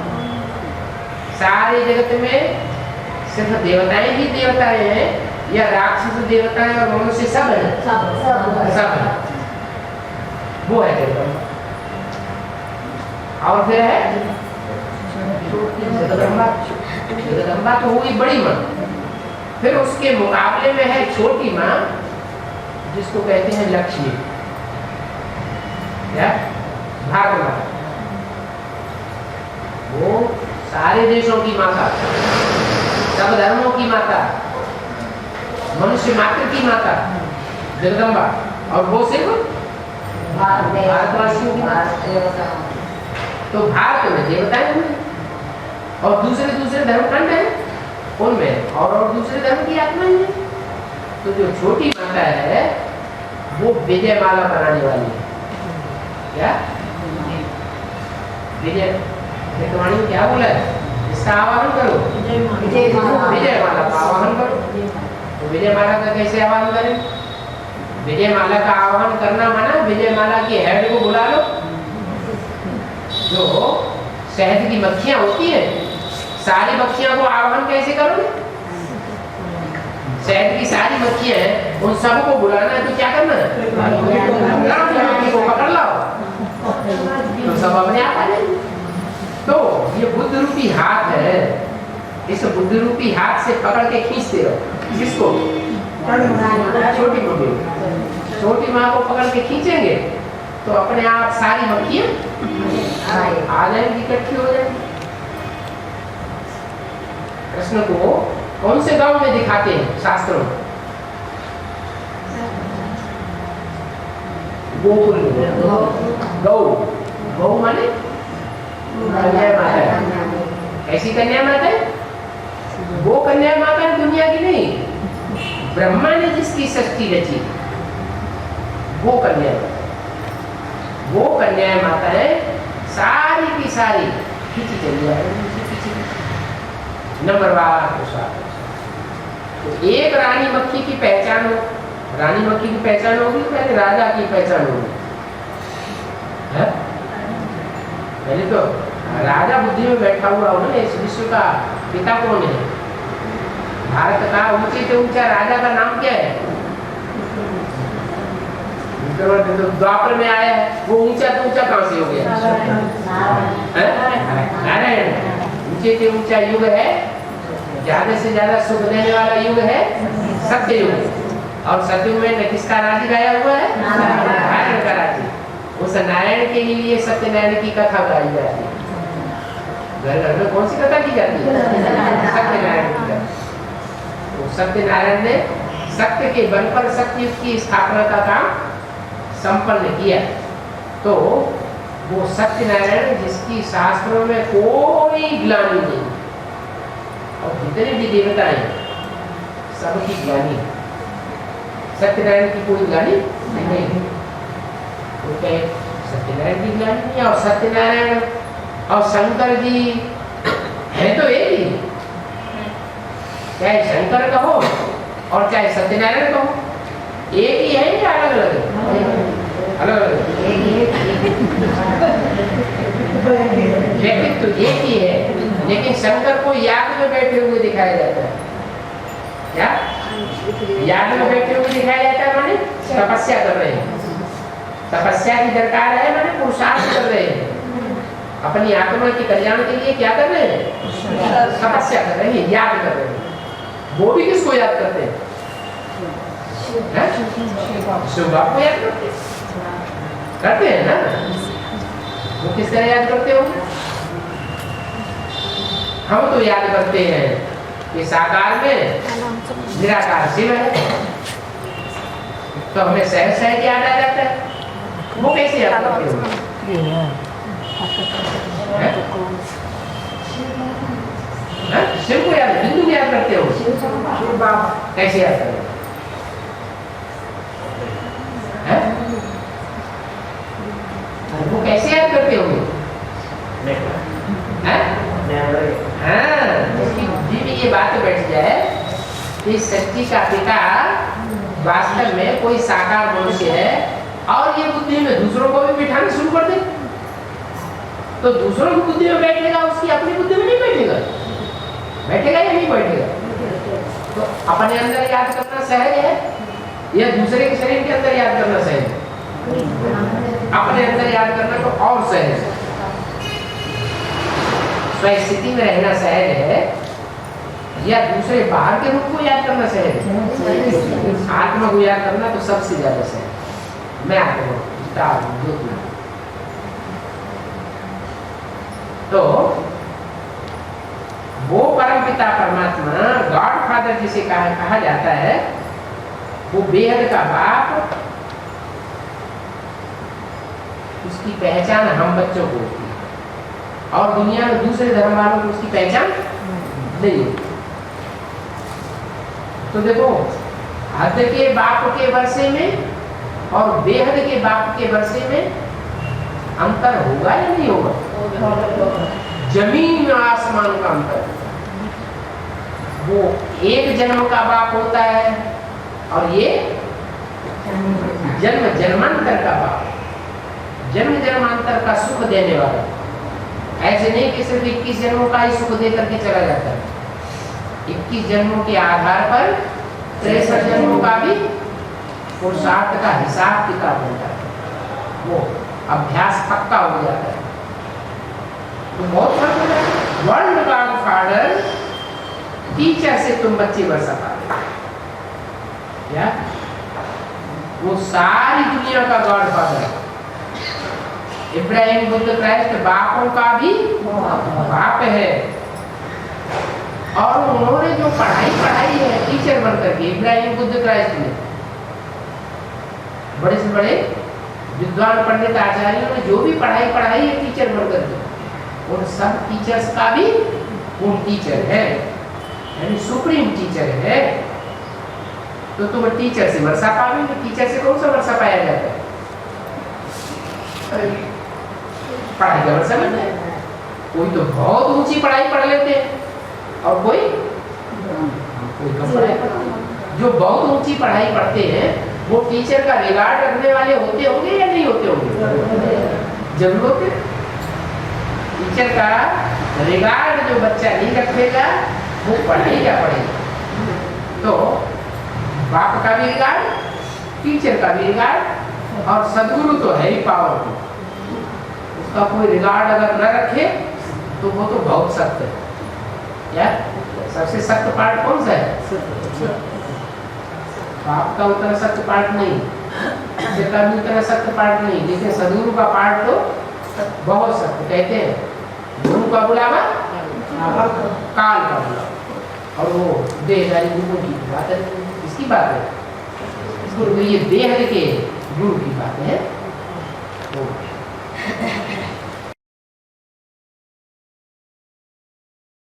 सारे जगत में सिर्फ देवताएं ही देवताएं हैं या राक्षस देवताएं और मनुष्य सब है? सब है। वो है जगदम्बा। और फिर है जगदम्बा। जगदम्बा तो हुई बड़ी माँ। फिर उसके मुकाबले में है छोटी माँ जिसको कहते हैं लक्ष्मी, क्या? भारत माता। वो सारे देशों की माता, सब धर्मों की माता, मनुष्य मात्र की माता जगदम्बा। और वो सिर्फ भारतवासियों की माता। तो भारत में देवताएं हुई और दूसरे धर्मखंड है उनमें और दूसरे धर्म की आत्माएं हैं। तो जो छोटी माता है वो विजय माला बनाने वाली है। क्या विजय वाणी में क्या बोला है? इसका आवाहन करो, विजय माला का आवाहन करो। तो विजय माला का कैसे आवाहन करें? विजय माला का आवाहन करना माना विजय माला की हेड को बुला लो। जो शहद की मक्खियां होती है, सारी मक्खियां को आवाहन कैसे करोगे? शहद की सारी मक्खियां हैं, उन सबको बुलाना है तो क्या करना है? को पकड़ लाओ तो सब अपने आप आ जाएंगे। तो ये बुद्ध रूपी हाथ है, इस बुद्ध रूपी हाथ से पकड़ के खींचते रहो। किसको? छोटी माँ को पकड़ के खींचेंगे तो अपने आप सारी मक्खियां आ जाएंगी, इकट्ठी हो जाएंगी। कृष्ण को कौन से गांव में दिखाते हैं शास्त्रों में? गोकुल में। गौ माने कन्या माता है। ऐसी कन्या माता है? वो कन्या माता है दुनिया की नहीं, ब्रह्मा ने जिसकी सृष्टि रची वो कन्या माता। वो कन्या माता है सारी की सारी खींची चली जा रही नंबरवार के साथ। तो एक रानी मक्खी की पहचान हो, रानी मक्खी की पहचान होगी, पहले राजा की पहचान होगी। पहले तो राजा बुद्धि में बैठा हुआ हो ना, इस विश्व का पिता कौन है? भारत का ऊंचे से ऊंचा राजा का नाम क्या है? द्वापर में आया है, वो ऊंचा तो ऊंचा कहां से हो गया? नारायण। ऊंचे से ऊंचा युग है, ज्यादा से ज्यादा सुख देने वाला युग है सत्य युग। और सतयुग में किसका राज्य गाया हुआ है? नारायण का राज्य। उस नारायण के लिए सत्यनारायण की कथा गाई जाती है। घर घर में कौन सी कथा की जाती है? सत्यनारायण की कथा। तो सत्यनारायण ने सत्य के बल पर सत्ययुग की स्थापना का काम संपन्न किया। तो वो सत्यनारायण जिसकी शास्त्रों में कोई ग्लानि नहीं, और जितने भी देवता हैं सबकी ग्लानि, सत्यनारायण की कोई ग्लानि नहीं। तो क्या सत्यनारायण की ग्लानि नहीं? और सत्यनारायण और शंकर जी है तो एक ही, चाहे शंकर कहो और चाहे सत्यनारायण कहो, एक ही है या अलग अलग है? अलग अलग व्यक्तित्व तो एक ही है, लेकिन शंकर को याद में बैठे हुए दिखाया जाता है। क्या याद में बैठे हुए दिखाया जाता है? माने तपस्या कर रहे हैं, तपस्या की दरकार है, माने पुरुषार्थ कर रहे हैं, अपनी आत्मा के कल्याण के लिए क्या कर रहे हैं? तपस्या कर रहे हैं, याद कर रहे हैं। वो भी किसको याद करते हैं? शिव बाप को याद करते हैं ना? वो किस तरह याद करते हो? हम तो याद करते हैं कि साकार में निराकार शिव है, तो हमें सहज सहज याद आ जाता है। वो कैसे याद करते हो? शिव को याद, बिंदु को याद करते हो? कैसे याद करते हो? वो कैसे याद करते होंगे? उसकी बुद्धि में ये बात बैठ जाए कि सृष्टि का पिता वास्तव में कोई साकार मनुष्य है, और ये बुद्धि में दूसरों को भी बिठाना शुरू कर दे, तो दूसरों की बुद्धि में बैठेगा, उसकी अपनी बुद्धि में नहीं बैठेगा। बैठेगा या नहीं बैठेगा? तो अपने अंदर याद करना सहज है या दूसरे के शरीर के अंदर याद करना सहज है? अपने अंदर याद करना तो और सहज है। स्वस्थिति में रहना सहज है या दूसरे बाहर के रूप को याद करना सहज है? आत्मा को याद करना तो सबसे ज्यादा सहज। मैं आत्मा ज्योति। तो वो परम पिता परमात्मा गॉड फादर जिसे कहा जाता है, वो बेहद का बाप, उसकी पहचान हम बच्चों को होती है, और दुनिया में दूसरे धर्म वालों को उसकी पहचान नहीं होती। तो देखो, हद के बाप के वर्षे में और बेहद के बाप के वर्षे में अंतर होगा या नहीं होगा? जमीन और आसमान का अंतर। वो एक जन्म का बाप होता है और ये जन्म जन्मांतर का बाप, जन्म जन्मांतर का सुख देने वाला। ऐसे नहीं कि सिर्फ 21 जन्मों का ही सुख दे करके चला जाता है। 21 जन्मों के आधार पर 63 जन्मों का भी पुरुषार्थ का हिसाब किताब होता है, वो अभ्यास पक्का हो जाता है। तो बहुत फर्क होता है। वर्ल्ड गॉड फादर टीचर से तुम बच्चे बन सका क्या? वो सारी दुनिया का गॉड फादर, इब्राहिम बुद्ध क्राइस्ट बापों का भी बाप है। और उन्होंने जो पढ़ाई है टीचर बनकर के, इब्राहिम बुद्ध क्राइस्ट ने, बड़े से बड़े विद्वान पंडित आचार्यों ने जो भी पढ़ाई है टीचर बनकर के, और सब टीचर्स का भी वो टीचर है, यानी सुप्रीम टीचर है। तो तुम टीचर से वर्षा पाओगे, टीचर से कौन सा वर्षा पाया जाता है? पढ़ाई का वर्षा मिलता है। कोई तो बहुत ऊंची पढ़ाई पढ़ लेते हैं और कोई कम पढ़ाई। जो बहुत ऊंची पढ़ाई पढ़ते हैं वो टीचर का रिगार्ड रखने वाले होते होंगे या नहीं होते होंगे? जरूर होते। टीचर का रिगार्ड जो बच्चा नहीं रखेगा वो पढ़ाएगा पढ़ेगा। तो बाप का भी रिगार्ड, टीचर का भी रिगार्ड, और सदगुरु तो है ही पावरफुल, उसका कोई रिगार्ड अगर न रखे तो वो तो बहुत सख्त है। क्या सबसे सख्त पार्ट कौन सा है? बाप का उतना सख्त पार्ट नहीं, टीचर का भी उतना सख्त पार्ट नहीं, लेकिन सदगुरु का पार्ट तो बहुत सख्त। कहते हैं गुरु का बुलावा काल का बुलावा, और वो देहधारी गुरु की बात है। इसकी बात है, इसको ये देह के गुरु की बात है।